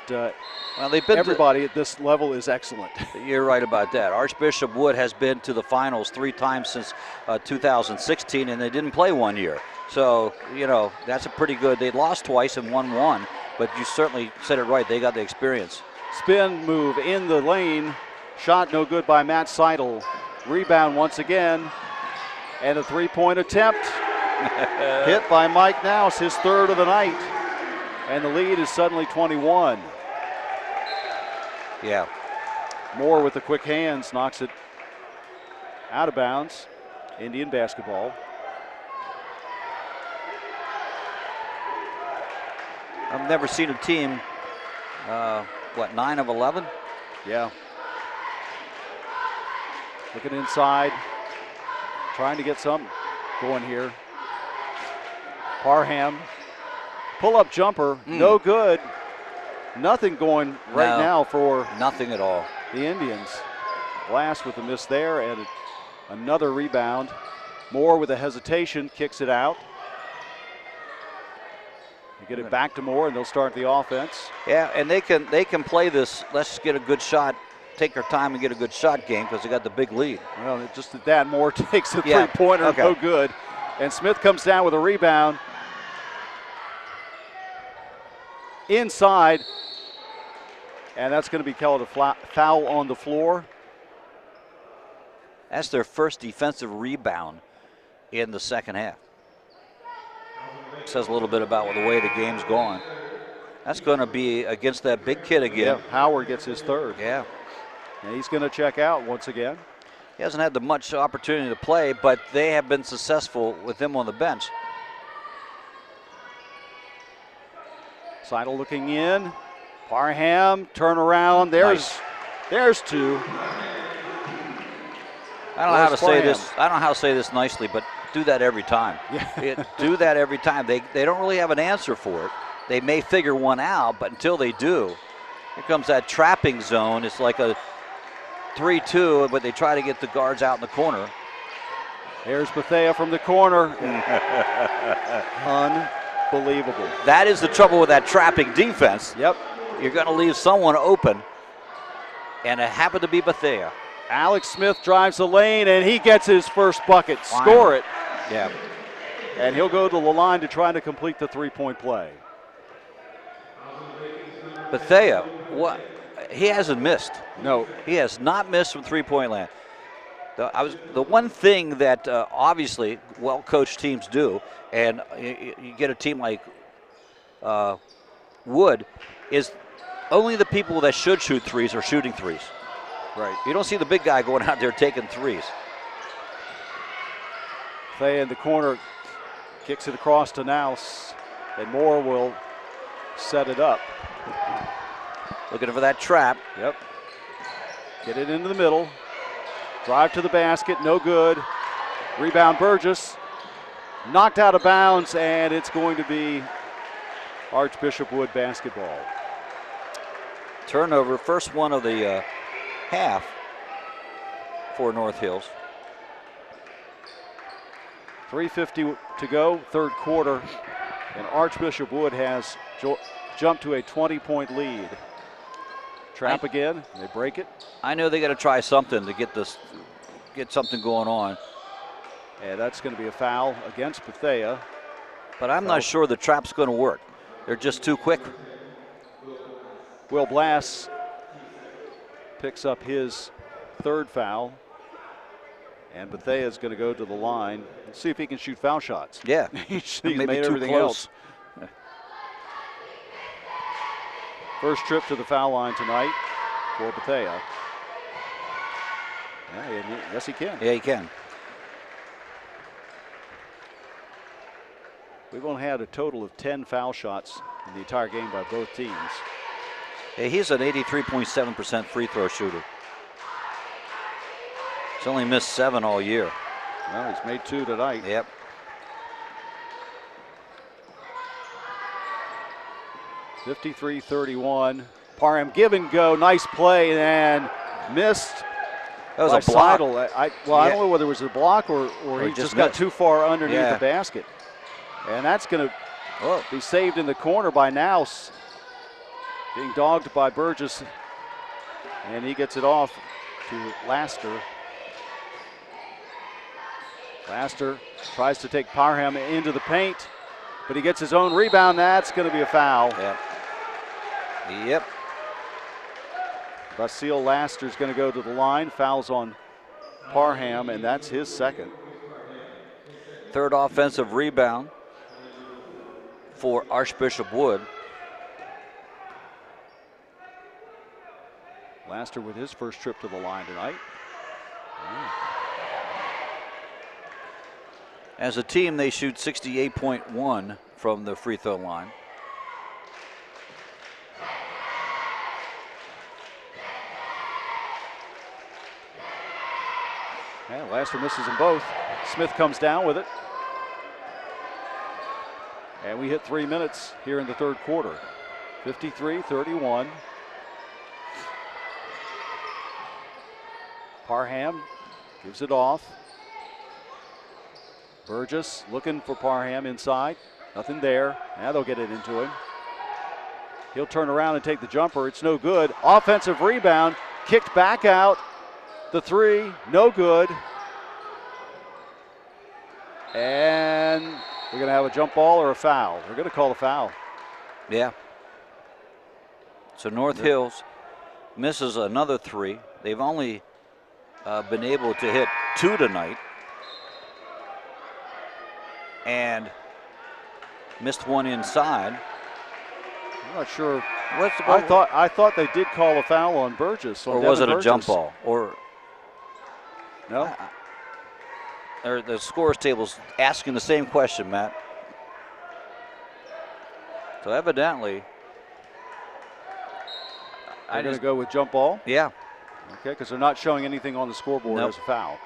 well, they've been everybody at this level is excellent. You're right about that. Archbishop Wood has been to the finals 3 times since 2016, and they didn't play 1 year. So, that's a pretty good. They lost twice and won 1, but you certainly said it right. They got the experience. Spin move in the lane. Shot no good by Matt Seidel. Rebound once again. And a three-point attempt. Hit by Mike Nouse, his third of the night. And the lead is suddenly 21. Yeah. Moore with the quick hands knocks it out of bounds. Indian basketball. I've never seen a team, 9 of 11? Yeah. Looking inside. Trying to get something going here. Parham. Pull-up jumper, no good. Nothing going right now for nothing at all. The Indians. Blast with a miss there and another rebound. Moore with a hesitation kicks it out. You get it back to Moore and they'll start the offense. Yeah, and they can play this. Let's get a good shot. Take our time and get a good shot game because they got the big lead. Well, just at that, Moore takes a three-pointer, no good. And Smith comes down with a rebound. Inside, and that's going to be called a foul on the floor. That's their first defensive rebound in the second half. Says a little bit about the way the game's going. That's going to be against that big kid again. Yeah, Howard gets his third. Yeah. And he's going to check out once again. He hasn't had much opportunity to play, but they have been successful with him on the bench. Seidel looking in. Parham, turn around. There's two. I don't know how to say this. I don't know how to say this nicely, but do that every time. Yeah. Do that every time. They don't really have an answer for it. They may figure one out, but until they do, here comes that trapping zone. It's like a 3-2, but they try to get the guards out in the corner. Here's Bethea from the corner. Unbelievable. That is the trouble with that trapping defense. Yep. You're going to leave someone open, and it happened to be Bethea. Alex Smith drives the lane, and he gets his first bucket. Finally. Score it. Yeah. And he'll go to the line to try to complete the three-point play. Bethea, what? He hasn't missed. No. He has not missed from three-point land. The one thing that obviously well-coached teams do, and you get a team like Wood, is only the people that should shoot threes are shooting threes. Right. You don't see the big guy going out there taking threes. Bethea in the corner kicks it across to Nouse, and Moore will set it up. Looking for that trap. Yep. Get it into the middle. Drive to the basket, no good. Rebound Burgess. Knocked out of bounds, and it's going to be Archbishop Wood basketball. Turnover, first one of the half for North Hills. 3:50 to go, third quarter, and Archbishop Wood has jumped to a 20-point lead. Trap again, they break it. I know they got to try something to get something going on. And that's going to be a foul against Bethea. But I'm not sure the trap's going to work. They're just too quick. Will Blass picks up his third foul. And Bethea is going to go to the line. Let's see if he can shoot foul shots. Yeah. He's Maybe made too everything close. else. First trip to the foul line tonight for Bethea. Yeah, yes, he can. Yeah, he can. We've only had a total of 10 foul shots in the entire game by both teams. Yeah, he's an 83.7% free throw shooter. He's only missed 7 all year. Well, he's made 2 tonight. Yep. (53-31). Parham give and go, nice play, and missed. That was by a block. Seidel. I don't know whether it was a block or he just got missed. too far underneath Yeah. the basket. And that's going to be saved in the corner by Nouse. Being dogged by Burgess. And he gets it off to Laster. Laster tries to take Parham into the paint, but he gets his own rebound. That's going to be a foul. Yep. Yep. Basile Laster's going to go to the line. Fouls on Parham, and that's his second. Third offensive rebound for Archbishop Wood. Laster with his first trip to the line tonight. As a team, they shoot 68.1 from the free throw line. Yeah, Laster misses them both. Smith comes down with it. And we hit 3 minutes here in the third quarter. 53-31. Parham gives it off. Burgess looking for Parham inside. Nothing there. Now they'll get it into him. He'll turn around and take the jumper. It's no good. Offensive rebound. Kicked back out. The three, no good. And we're going to have a jump ball or a foul. We're going to call a foul. Yeah. So North Hills misses another 3. They've only been able to hit 2 tonight. And missed 1 inside. I'm not sure. What's the ball? I thought they did call a foul on Burgess. Or was it a jump ball? Or no? The scores table's asking the same question, Matt. So evidently, I'm going to go with jump ball. Yeah. Okay, because they're not showing anything on the scoreboard Nope. as a foul.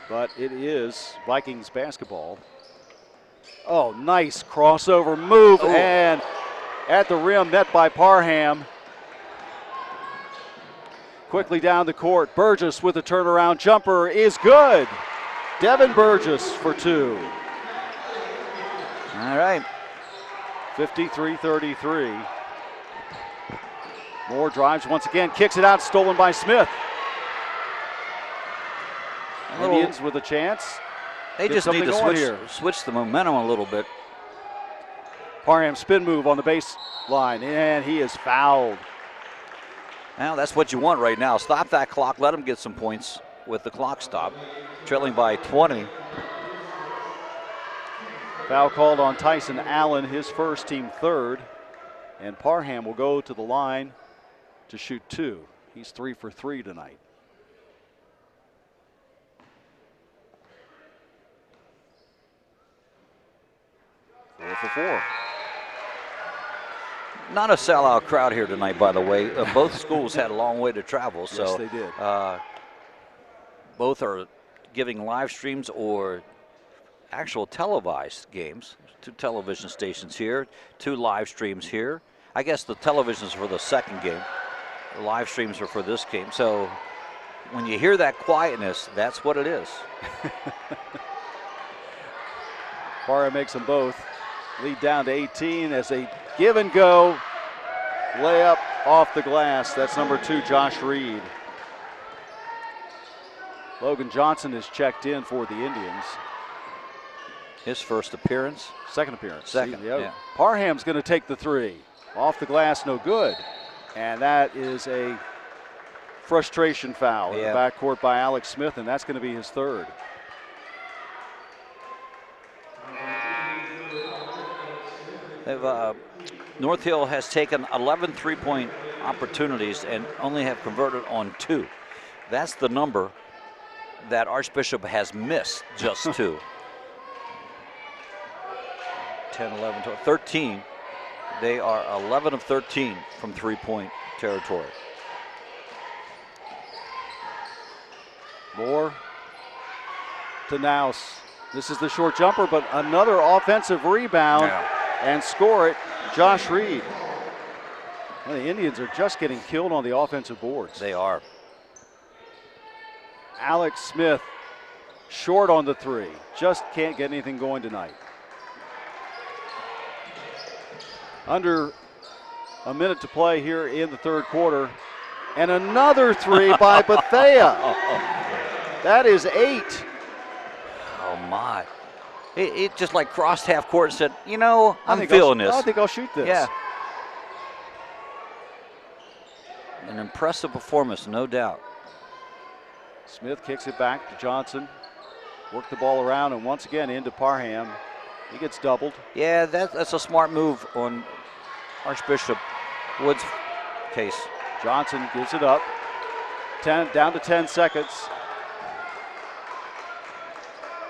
But it is Vikings basketball. Oh, nice crossover move, and at the rim, met by Parham. Quickly down the court. Burgess with a turnaround jumper is good. Devin Burgess for 2. All right. 53-33. Moore drives once again, kicks it out, stolen by Smith. Indians with a chance. They just need to switch the momentum a little bit. Parham spin move on the baseline, and he is fouled. Now that's what you want right now. Stop that clock. Let them get some points with the clock stop. Trailing by 20. Foul called on Tyson Allen, his first, team third. And Parham will go to the line to shoot 2. He's 3 for 3 tonight. Four for 4. Not a sellout crowd here tonight, by the way. Both schools had a long way to travel. So yes, they did. Both are giving live streams or actual televised games. 2 television stations here, 2 live streams here. I guess the televisions for the second game. The live streams are for this game. So when you hear that quietness, that's what it is. Parham makes them both. Lead down to 18 as they give and go. Layup off the glass. That's number 2, Josh Reed. Logan Johnson is checked in for the Indians. His first appearance. Second appearance. Second, yeah. Parham's going to take the 3. Off the glass, no good. And that is a frustration foul in the backcourt by Alex Smith, and that's going to be his 3rd. North Hill has taken 11 3-point opportunities and only have converted on 2. That's the number that Archbishop has missed, just 2. 10, 11, 12, 13. They are 11 of 13 from 3-point territory. Moore to Nouse. This is the short jumper, but another offensive rebound and score it, Josh Reed. Well, the Indians are just getting killed on the offensive boards. They are. Alex Smith short on the 3. Just can't get anything going tonight. Under a minute to play here in the 3rd quarter. And another 3 by Bethea. That is 8. Oh, my. It just like crossed half court and said, you know, I'm feeling this. I think I'll shoot this. Yeah. An impressive performance, no doubt. Smith kicks it back to Johnson. Work the ball around, and once again into Parham. He gets doubled. Yeah, that's a smart move on Archbishop Wood's case. Johnson gives it up. Down to 10 seconds.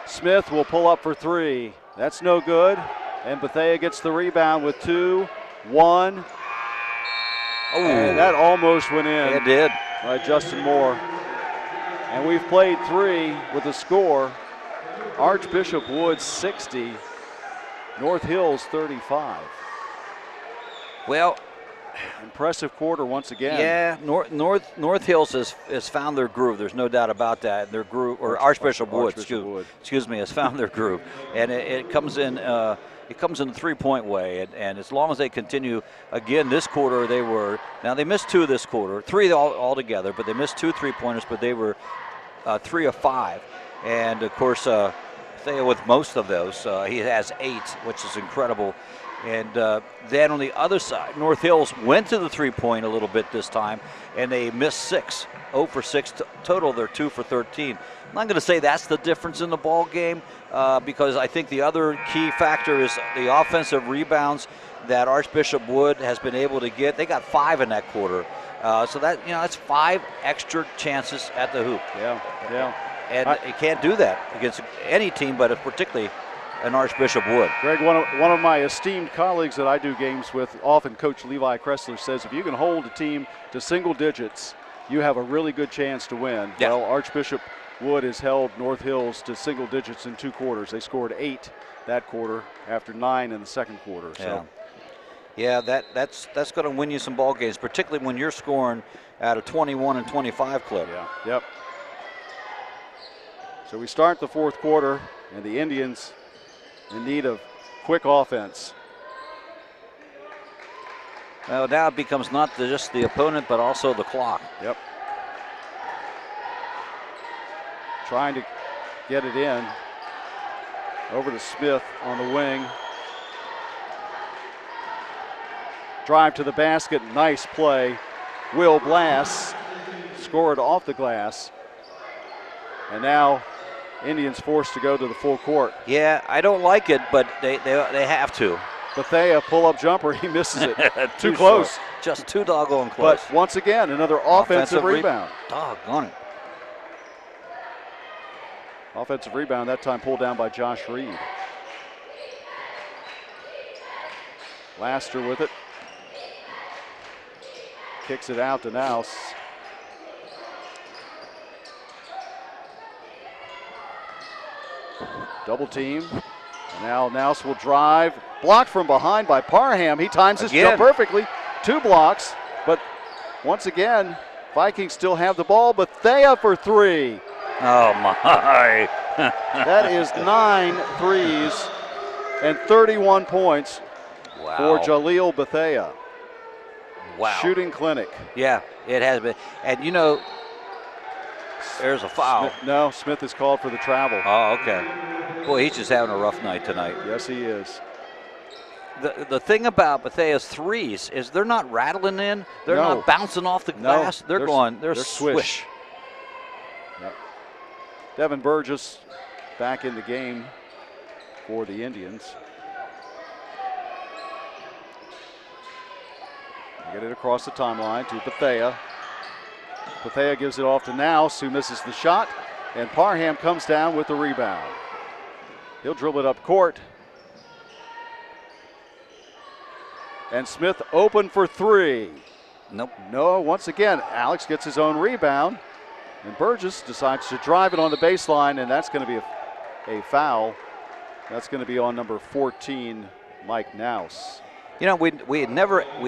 Smith will pull up for 3. That's no good. And Bethea gets the rebound with 2, 1. Oh, and that almost went in. It did. By Justin Moore. And we've played 3 with a score. Archbishop Wood 60, North Hills 35. Well, impressive quarter once again. Yeah, North Hills has found their groove. There's no doubt about that. Their groove, or Archbishop Wood, excuse me, has found their groove, and it comes in. It comes in the 3-point way, and as long as they continue, again, this quarter they missed 2 this quarter, 3 altogether, but they missed 2 3-pointers, but they were 3 of 5, and of course, with most of those, he has 8, which is incredible. And then on the other side, North Hills went to the 3-point a little bit this time, and they missed 6, 0 for 6 total. They're 2 for 13. I'm not going to say that's the difference in the ball game, because I think the other key factor is the offensive rebounds that Archbishop Wood has been able to get. They got 5 in that quarter, so that's 5 extra chances at the hoop. Yeah. And you can't do that against any team, but particularly an Archbishop Wood. Greg, one of my esteemed colleagues that I do games with, often Coach Levi Kressler, says if you can hold a team to single digits, you have a really good chance to win. Yeah. Well, Archbishop Wood has held North Hills to single digits in 2 quarters. They scored 8 that quarter after 9 in the second quarter. So Yeah, that's going to win you some ball games, particularly when you're scoring at a 21 and 25 clip. Yeah. Yep. So we start the fourth quarter, and the Indians in need of quick offense. Well, now it becomes not just the opponent, but also the clock. Yep. Trying to get it in. Over to Smith on the wing. Drive to the basket, nice play. Will Blass scored off the glass. And now Indians forced to go to the full court. Yeah, I don't like it, but they have to. Bethea, pull-up jumper, he misses it. Too close. close. Just too doggone close. But once again, another offensive rebound. Doggone it. Offensive rebound, that time pulled down by Josh Reed. Laster with it. Kicks it out to Nouse. Double team. Now Nouse will drive. Blocked from behind by Parham. He times his jump perfectly. 2 blocks. But once again, Vikings still have the ball. Bethea for 3. Oh, my. That is 9 threes and 31 points for Jaleel Bethea. Wow. Shooting clinic. Yeah, it has been. And, you know, there's a foul. Smith is called for the travel. Oh, okay. Boy, he's just having a rough night tonight. Yes, he is. The thing about Bethea's threes is they're not rattling in. They're not bouncing off the glass. They're swish. Yep. Devin Burgess back in the game for the Indians. Get it across the timeline to Bethea. Bethea gives it off to Nouse, who misses the shot, and Parham comes down with the rebound. He'll dribble it up court. And Smith open for 3. Nope. No, once again, Alex gets his own rebound, and Burgess decides to drive it on the baseline, and that's going to be a foul. That's going to be on number 14, Mike Nouse. You know, we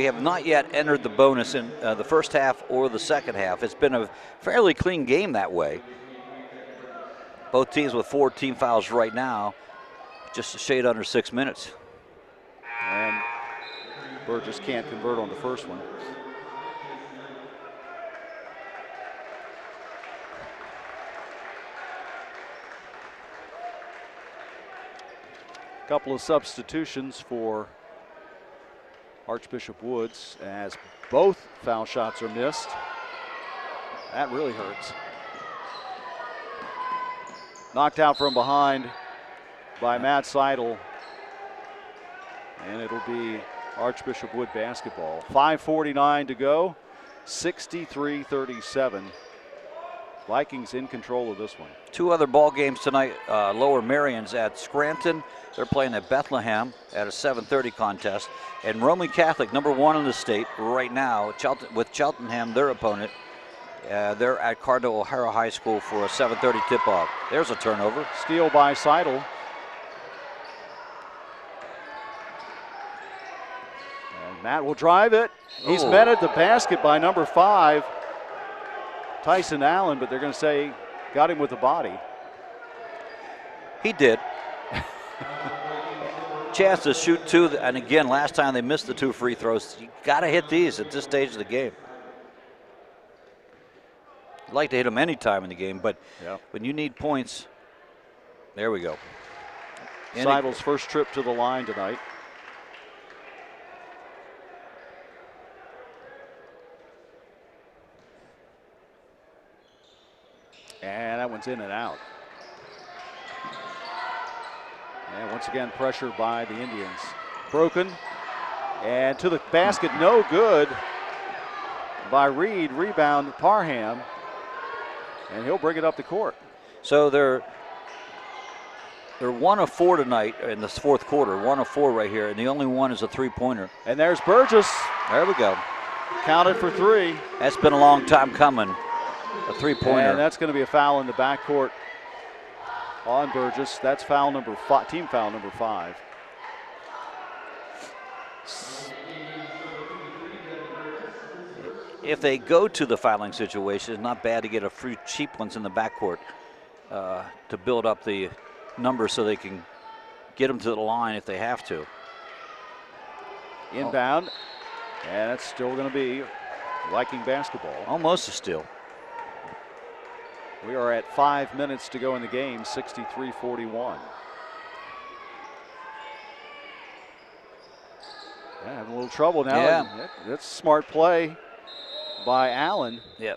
have not yet entered the bonus in the first half or the second half. It's been a fairly clean game that way. Both teams with 4 team fouls right now, just a shade under 6 minutes. And Burgess can't convert on the first one. Couple of substitutions for Archbishop Woods as both foul shots are missed. That really hurts. Knocked out from behind by Matt Seidel. And it'll be Archbishop Wood basketball. 5:49 to go, 63-37. Vikings in control of this one. 2 other ball games tonight. Lower Marion's at Scranton. They're playing at Bethlehem at a 7:30 contest. And Roman Catholic, number 1 in the state right now, with Cheltenham, their opponent. They're at Cardinal O'Hara High School for a 7:30 tip-off. There's a turnover. Steal by Seidel. And Matt will drive it. He's met at the basket by number 5, Tyson Allen, but they're going to say got him with the body. He did. Chance to shoot 2, and again, last time they missed the 2 free throws. You got to hit these at this stage of the game. I'd like to hit them any time in the game, but when you need points, there we go. Seidel's first trip to the line tonight. And that one's in and out. And once again, pressure by the Indians. Broken. And to the basket, no good by Reed. Rebound, Parham. And he'll bring it up the court. So they're 1 of 4 tonight in this fourth quarter. 1 of 4 right here, and the only one is a 3-pointer. And there's Burgess. There we go. Counted for 3. That's been a long time coming. A 3-pointer. And that's going to be a foul in the backcourt on Burgess. That's foul number 5, team foul number 5. if they go to the fouling situation, it's not bad to get a few cheap ones in the backcourt to build up the numbers so they can get them to the line if they have to. Inbound, and it's still going to be Viking basketball. Almost a steal. We are at 5 minutes to go in the game, 63-41. Yeah, having a little trouble now. Yeah. That's a smart play by Allen. Yeah.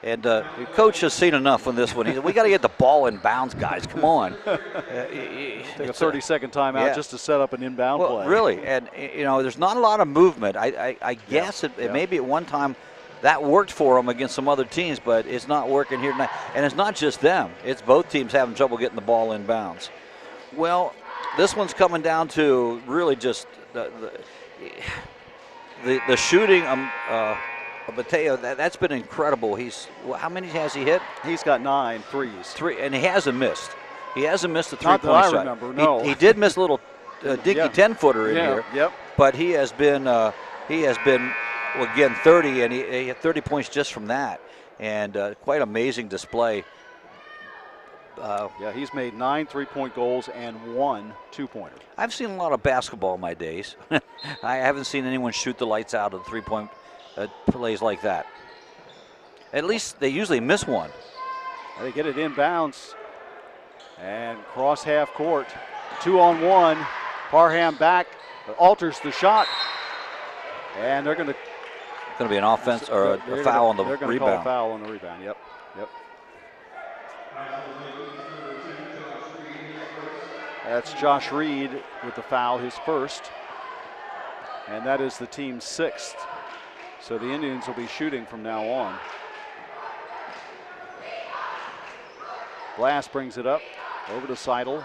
And the coach has seen enough on this one. He said, we got to get the ball in bounds, guys. Come on. Take a 30-second timeout just to set up an inbound play. Really, and you know, there's not a lot of movement. I guess it maybe at one time that worked for them against some other teams, but it's not working here tonight. And it's not just them. It's both teams having trouble getting the ball in bounds. Well, this one's coming down to really just the shooting Mateo, that's been incredible. How many has he hit? He's got 9 threes. And he hasn't missed. He hasn't missed a Not three-point that I shot. remember, no. He did miss a little dinky 10-footer in here. Yep. But he has been well, again, 30, and he had 30 points just from that. And quite amazing display. Yeah, he's made 9 3-point goals and 1 2-pointer. I've seen a lot of basketball in my days. I haven't seen anyone shoot the lights out of the three-point plays like that. At least they usually miss one. They get it inbounds and cross half court. 2-on-1. Parham back, alters the shot, and they're going to be an offense or a foul on the rebound. They're going to call a foul on the rebound. Yep. That's Josh Reed with the foul, his first, and that is the team's 6th. So the Indians will be shooting from now on. Glass brings it up over to Seidel.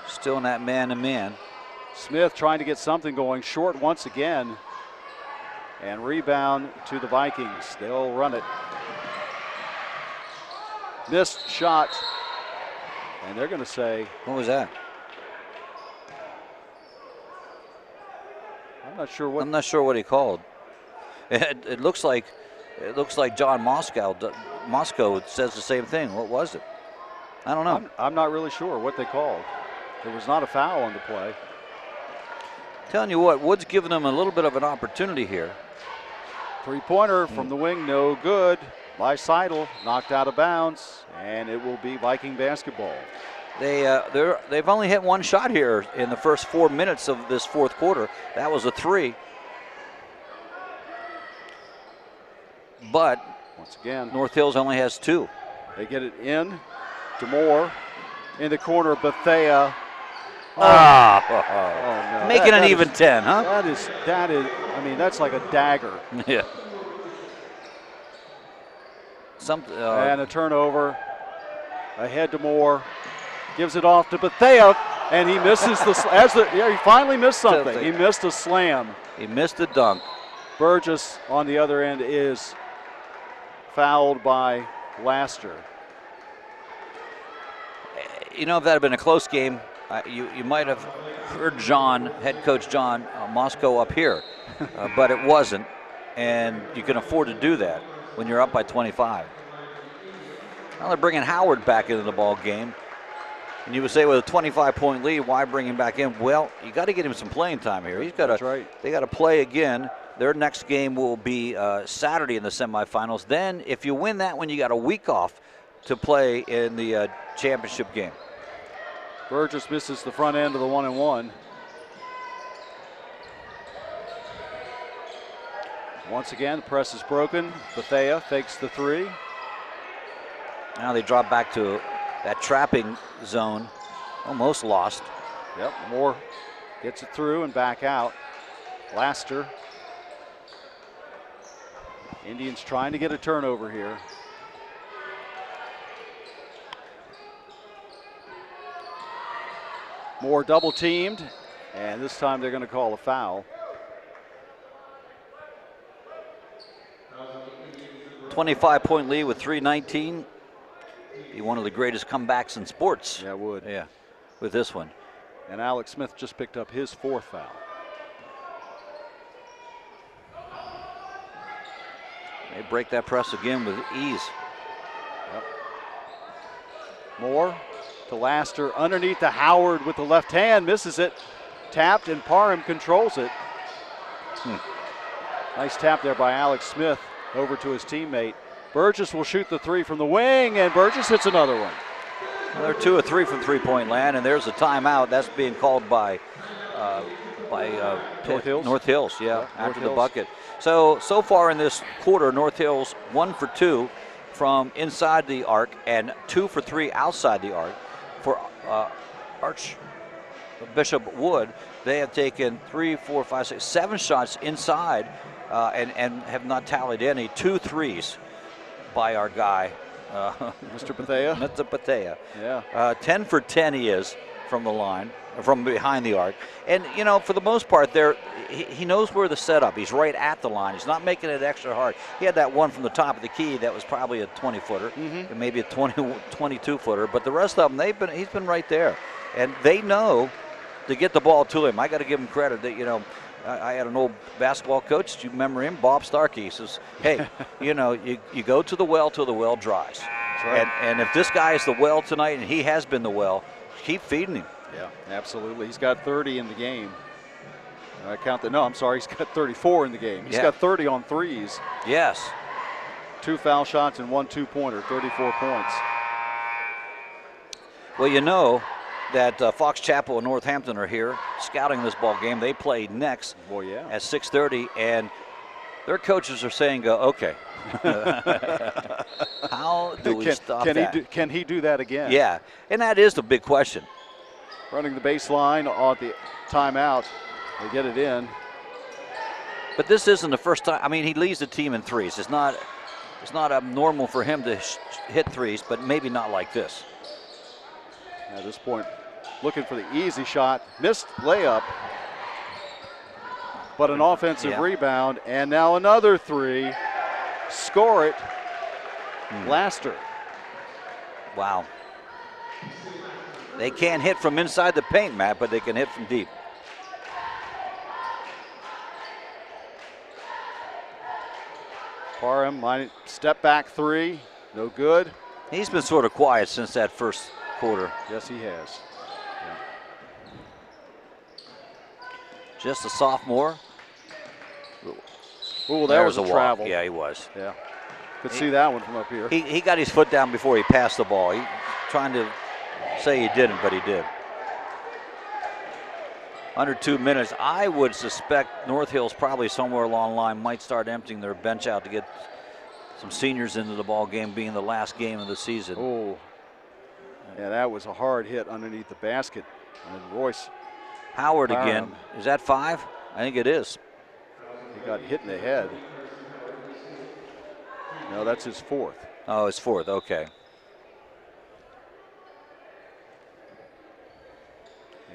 Still in that man-to-man. Smith trying to get something going, short once again, and rebound to the Vikings. They'll run it. Missed shot, and they're going to say, what was that? I'm not sure what. I'm not sure what he called. It looks like John Moscow says the same thing. What was it? I don't know. I'm not really sure what they called. There was not a foul on the play. Telling you what, Wood's giving them a little bit of an opportunity here. Three-pointer from the wing, no good by Seidel, knocked out of bounds, and it will be Viking basketball. They've only hit one shot here in the first 4 minutes of this fourth quarter. That was a 3. But once again, North Hills only has 2. They get it in to Moore in the corner. Bethea. No. Making an even 10, huh? That is. I mean, that's like a dagger. Yeah. And a turnover. Ahead to Moore. Gives it off to Bethea, and he misses he finally missed something. He missed a slam. He missed the dunk. Burgess on the other end is fouled by Laster. You know, if that had been a close game, you might have heard head coach John Moscow up here, but it wasn't, and you can afford to do that when you're up by 25. Now they're bringing Howard back into the ball game. And you would say with a 25-point lead, why bring him back in? Well, you got to get him some playing time here. That's right. They got to play again. Their next game will be Saturday in the semifinals. Then, if you win that one, you got a week off to play in the championship game. Burgess misses the front end of the 1-and-1. Once again, the press is broken. Bethea fakes the 3. Now they drop back to that trapping zone, almost lost. Yep, Moore gets it through and back out. Laster. Indians trying to get a turnover here. Moore double teamed, and this time they're going to call a foul. 25-point lead with 3:19. Be one of the greatest comebacks in sports. Yeah, it would. Yeah, with this one. And Alex Smith just picked up his 4th foul. They break that press again with ease. Yep. Moore to Laster, underneath to Howard with the left hand, misses it. Tapped, and Parham controls it. Nice tap there by Alex Smith over to his teammate. Burgess will shoot the three from the wing, and Burgess hits another one. Well, they're 2 of 3 from three-point land, and there's a timeout. That's being called by North Hills. North Hills, yeah, North after the Hills. bucket. So far in this quarter, North Hills 1 for 2 from inside the arc and 2 for 3 outside the arc. For Archbishop Wood, they have taken 3, 4, 5, 6, 7 shots inside and have not tallied any. 2 threes by our guy, Mr. Bethea. Mr. Bethea. Yeah. 10 for 10 he is from the line, from behind the arc. And, you know, for the most part, he knows where the setup. He's right at the line. He's not making it extra hard. He had that one from the top of the key that was probably a 20-footer, and maybe a 22-footer. But the rest of them, he's been right there. And they know to get the ball to him. I got to give him credit that, you know, I had an old basketball coach. Do you remember him? Bob Starkey. He says, hey, you know, you go to the well till the well dries. Right. And if this guy is the well tonight, and he has been the well, keep feeding him. Yeah, absolutely. He's got 30 in the game. I count that. No, I'm sorry. He's got 34 in the game. He's got 30 on threes. Yes. 2 foul shots and 1 two-pointer, 34 points. Well, you know that Fox Chapel and Northampton are here scouting this ball game. They play next at 6:30, and their coaches are saying, okay, how do we stop that? Can he do that again? Yeah, and that is the big question. Running the baseline on the timeout. They get it in. But this isn't the first time. I mean, he leads the team in threes. It's not abnormal for him to hit threes, but maybe not like this. At this point, looking for the easy shot. Missed layup. But an offensive rebound. And now another three. Score it. Laster. Wow. They can't hit from inside the paint, Matt, but they can hit from deep. Parham, step back three. No good. He's been sort of quiet since that first quarter. Yes, he has. Just a sophomore. Oh, that was a travel. Yeah, he was. Yeah. Could see that one from up here. He got his foot down before he passed the ball. He trying to say he didn't, but he did. Under 2 minutes. I would suspect North Hills probably somewhere along the line might start emptying their bench out to get some seniors into the ball game, being the last game of the season. Oh, yeah, that was a hard hit underneath the basket. And Royce Howard again. Is that 5? I think it is. He got hit in the head. No, that's his 4th. Oh, his 4th. Okay.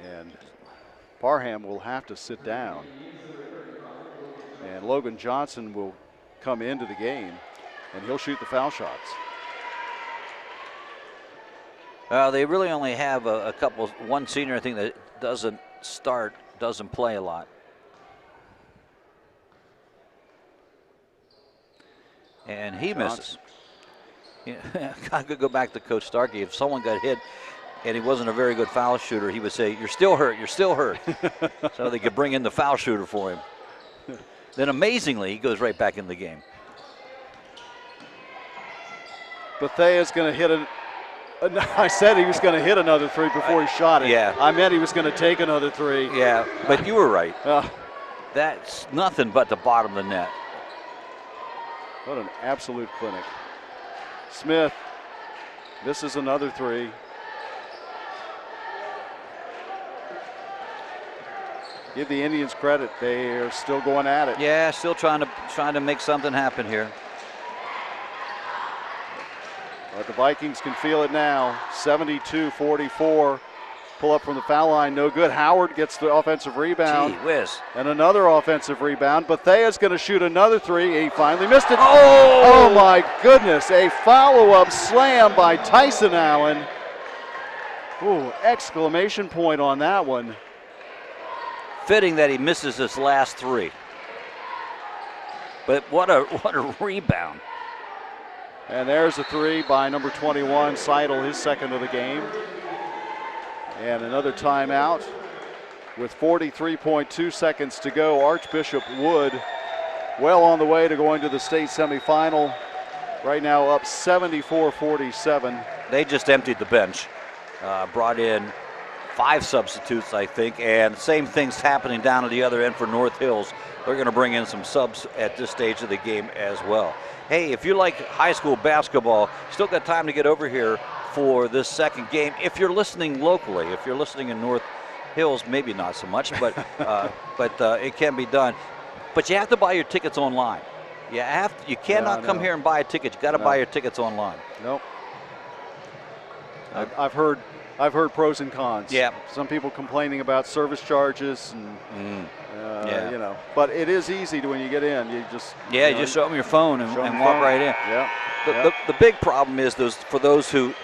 And Parham will have to sit down. And Logan Johnson will come into the game, and he'll shoot the foul shots. They really only have a couple. One senior, I think, that doesn't play a lot. And he misses. I could go back to Coach Starkey. If someone got hit and he wasn't a very good foul shooter, he would say, "You're still hurt, you're still hurt." So they could bring in the foul shooter for him. Then amazingly, he goes right back in the game. Bethea's going to hit I said he was going to hit another three before he shot it. Yeah. I meant he was going to take another three. Yeah, but you were right. That's nothing but the bottom of the net. What an absolute clinic. Smith, this is another three. Give the Indians credit. They are still going at it. Yeah, still trying to make something happen here. But the Vikings can feel it now. 72-44. Pull up from the foul line, no good. Howard gets the offensive rebound. Gee whiz. And another offensive rebound. Bethea's going to shoot another three. He finally missed it. Oh! Oh my goodness. A follow-up slam by Tyson Allen. Ooh, exclamation point on that one. Fitting that he misses his last three. But what a rebound. And there's a three by number 21, Seidel, his second of the game. And another timeout with 43.2 seconds to go. Archbishop Wood well on the way to going to the state semifinal. Right now up 74-47. They just emptied the bench, brought in 5 substitutes, I think, and same thing's happening down at the other end for North Hills. They're going to bring in some subs at this stage of the game as well. Hey, if you like high school basketball, still got time to get over here for this second game. If you're listening locally, if you're listening in North Hills, maybe not so much, but it can be done. But you have to buy your tickets online. You cannot come here and buy a ticket. You got to buy your tickets online. Nope. I've heard pros and cons. Yeah. Some people complaining about service charges and you know, but it is easy when you get in. You just you just show them your phone and walk right in. Yeah. The big problem is for those who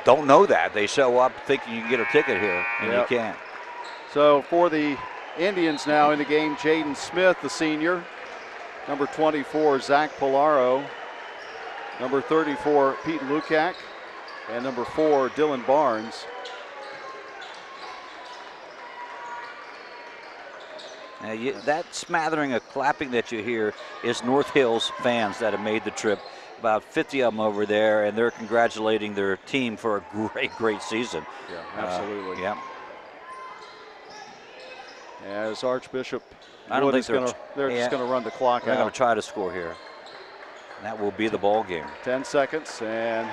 don't know that, they show up thinking you can get a ticket here and you can't. So for the Indians now in the game, Jaden Smith, the senior. Number 24, Zach Polaro. Number 34, Pete Lukac. And number 4, Dylan Barnes. Now that smattering of clapping that you hear is North Hills fans that have made the trip. About 50 of them over there, and they're congratulating their team for a great season. Yeah, absolutely. As Archbishop, I don't think they're just going to run the clock out. They're going to try to score here. And that will be the ball game. 10 seconds, and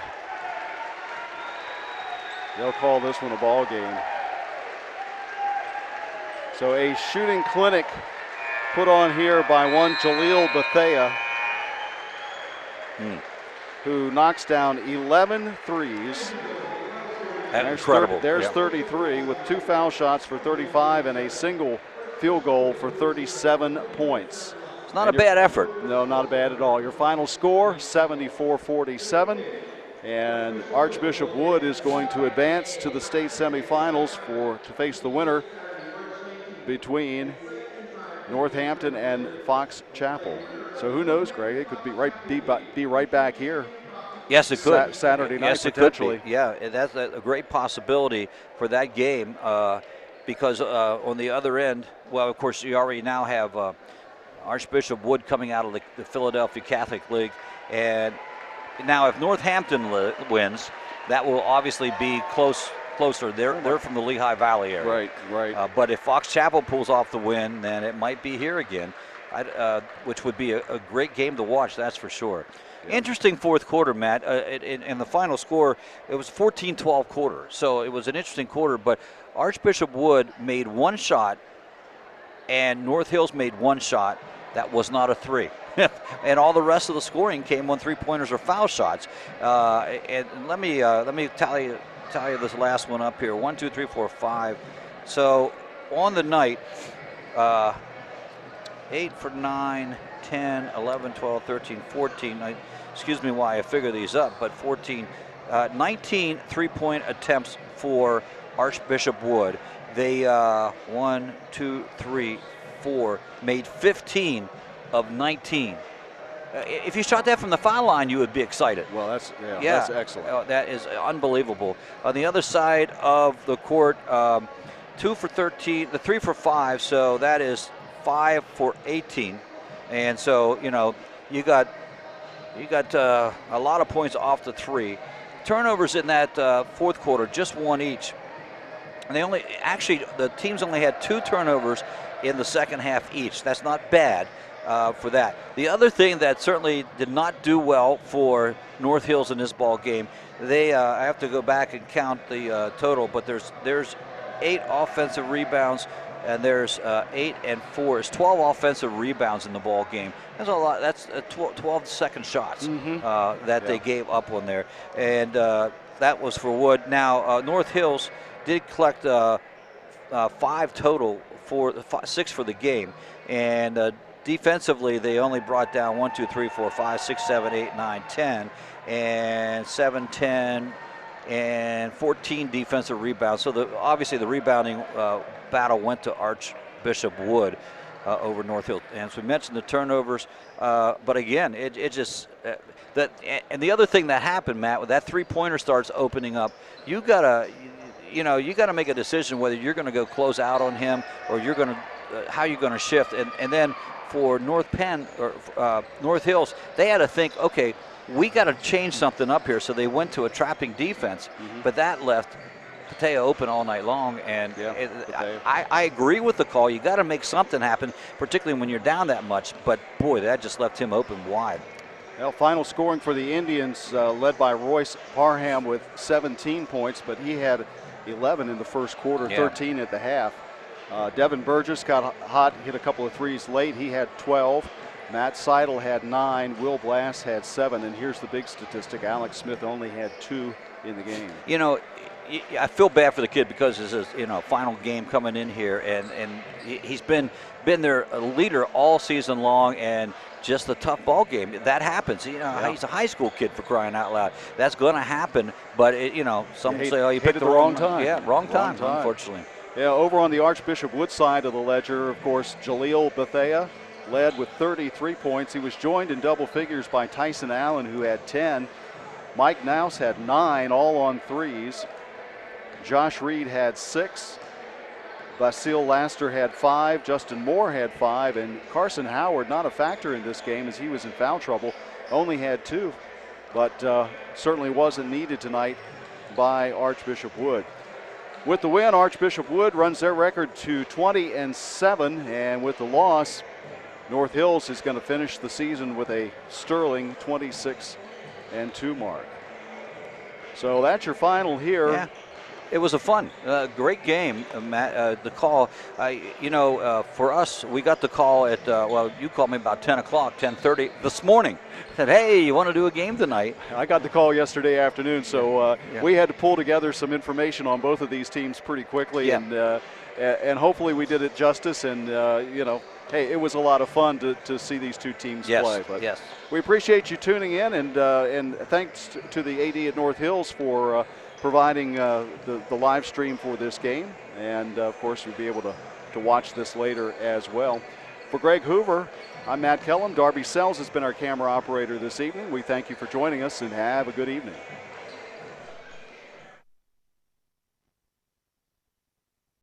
they'll call this one a ball game. So a shooting clinic put on here by one Jaleel Bethea, who knocks down 11 threes. Incredible. There's 33 with 2 foul shots for 35 and a single field goal for 37 points. It's not a bad effort. No, not bad at all. Your final score, 74-47. And Archbishop Wood is going to advance to the state semifinals to face the winner between Northampton and Fox Chapel. So who knows, Greg? It could be right back here. Yes, it could. Saturday night, yes, potentially. It could be. Yeah, that's a great possibility for that game because on the other end, well, of course, you already now have Archbishop Wood coming out of the Philadelphia Catholic League. And now if Northampton wins, that will obviously be closer. They're from the Lehigh Valley area. Right. But if Fox Chapel pulls off the win, then it might be here again, which would be a great game to watch, that's for sure. Yeah. Interesting fourth quarter, Matt. In the final score, it was 14-12 quarter. So it was an interesting quarter, but Archbishop Wood made one shot, and North Hills made one shot that was not a three. And all the rest of the scoring came on three-pointers or foul shots. And let me tally you this last one up here. 1, 2, 3, 4, 5. So on the night, 8 for 9, 10, 11, 12, 13, 14. Excuse me why I figure these up, but 14, 19 three-point attempts for Archbishop Wood. They 1, 2, 3, 4 made 15 of 19. If you shot that from the foul line, you would be excited. Well, that's excellent. That is unbelievable. On the other side of the court, 2 for 13, the 3 for 5, so that is 5 for 18. And so, you got a lot of points off the three. Turnovers in that fourth quarter, just 1 each. And the teams only had 2 turnovers in the second half each. That's not bad for that. The other thing that certainly did not do well for North Hills in this ball game, I have to go back and count the total, but there's 8 offensive rebounds, and there's 8 and 4. It's 12 offensive rebounds in the ball game. That's a lot. That's 12 second shots that they gave up on there, and that was for Wood. Now North Hills did collect 5 total, 6 for the game, and defensively they only brought down 1, 2, 3, 4, 5, 6, 7, 8, 9, 10, and 7, 10, and 14 defensive rebounds. So obviously the rebounding battle went to Archbishop Wood. over North Hill. And so we mentioned the turnovers, but again, it just that. And the other thing that happened, Matt, with that three-pointer starts opening up, you gotta make a decision whether you're going to go close out on him or you're going to how you're going to shift. And then for North Penn or North Hills, they had to think, okay, we got to change something up here. So they went to a trapping defense, but that left PIAA open all night long. And I agree with the call. You got to make something happen, particularly when you're down that much. But boy, that just left him open wide. Well, final scoring for the Indians, led by Royce Parham with 17 points, but he had 11 in the first quarter, 13 at the half. Devin Burgess got hot, hit a couple of threes late. He had 12. Matt Seidel had 9. Will Blass had 7. And here's the big statistic. Alex Smith only had 2 in the game. You know, I feel bad for the kid because it's his final game coming in here, and he's been their leader all season long, and just a tough ball game. That happens. He's a high school kid, for crying out loud. That's going to happen. But some say, oh, you picked the wrong time. Yeah, wrong time, unfortunately. Yeah, over on the Archbishop Wood side of the ledger, of course, Jaleel Bethea led with 33 points. He was joined in double figures by Tyson Allen, who had 10. Mike Nouse had 9, all on threes. Josh Reed had 6. Basil Laster had 5. Justin Moore had 5. And Carson Howard, not a factor in this game as he was in foul trouble, only had 2. But certainly wasn't needed tonight by Archbishop Wood. With the win, Archbishop Wood runs their record to 20-7, and with the loss, North Hills is going to finish the season with a sterling 26-2 mark. So that's your final here. Yeah. It was a fun, great game, Matt. The call, for us, we got the call at, you called me about 10 o'clock, 10:30 this morning. Said, hey, you want to do a game tonight? I got the call yesterday afternoon, so we had to pull together some information on both of these teams pretty quickly, and hopefully we did it justice. And hey, it was a lot of fun to see these two teams play. But we appreciate you tuning in, and thanks to the AD at North Hills for providing the live stream for this game. And of course, you'll be able to watch this later as well. For Greg Hoover, I'm Matt Kellum. Darby Sells has been our camera operator this evening. We thank you for joining us, and have a good evening.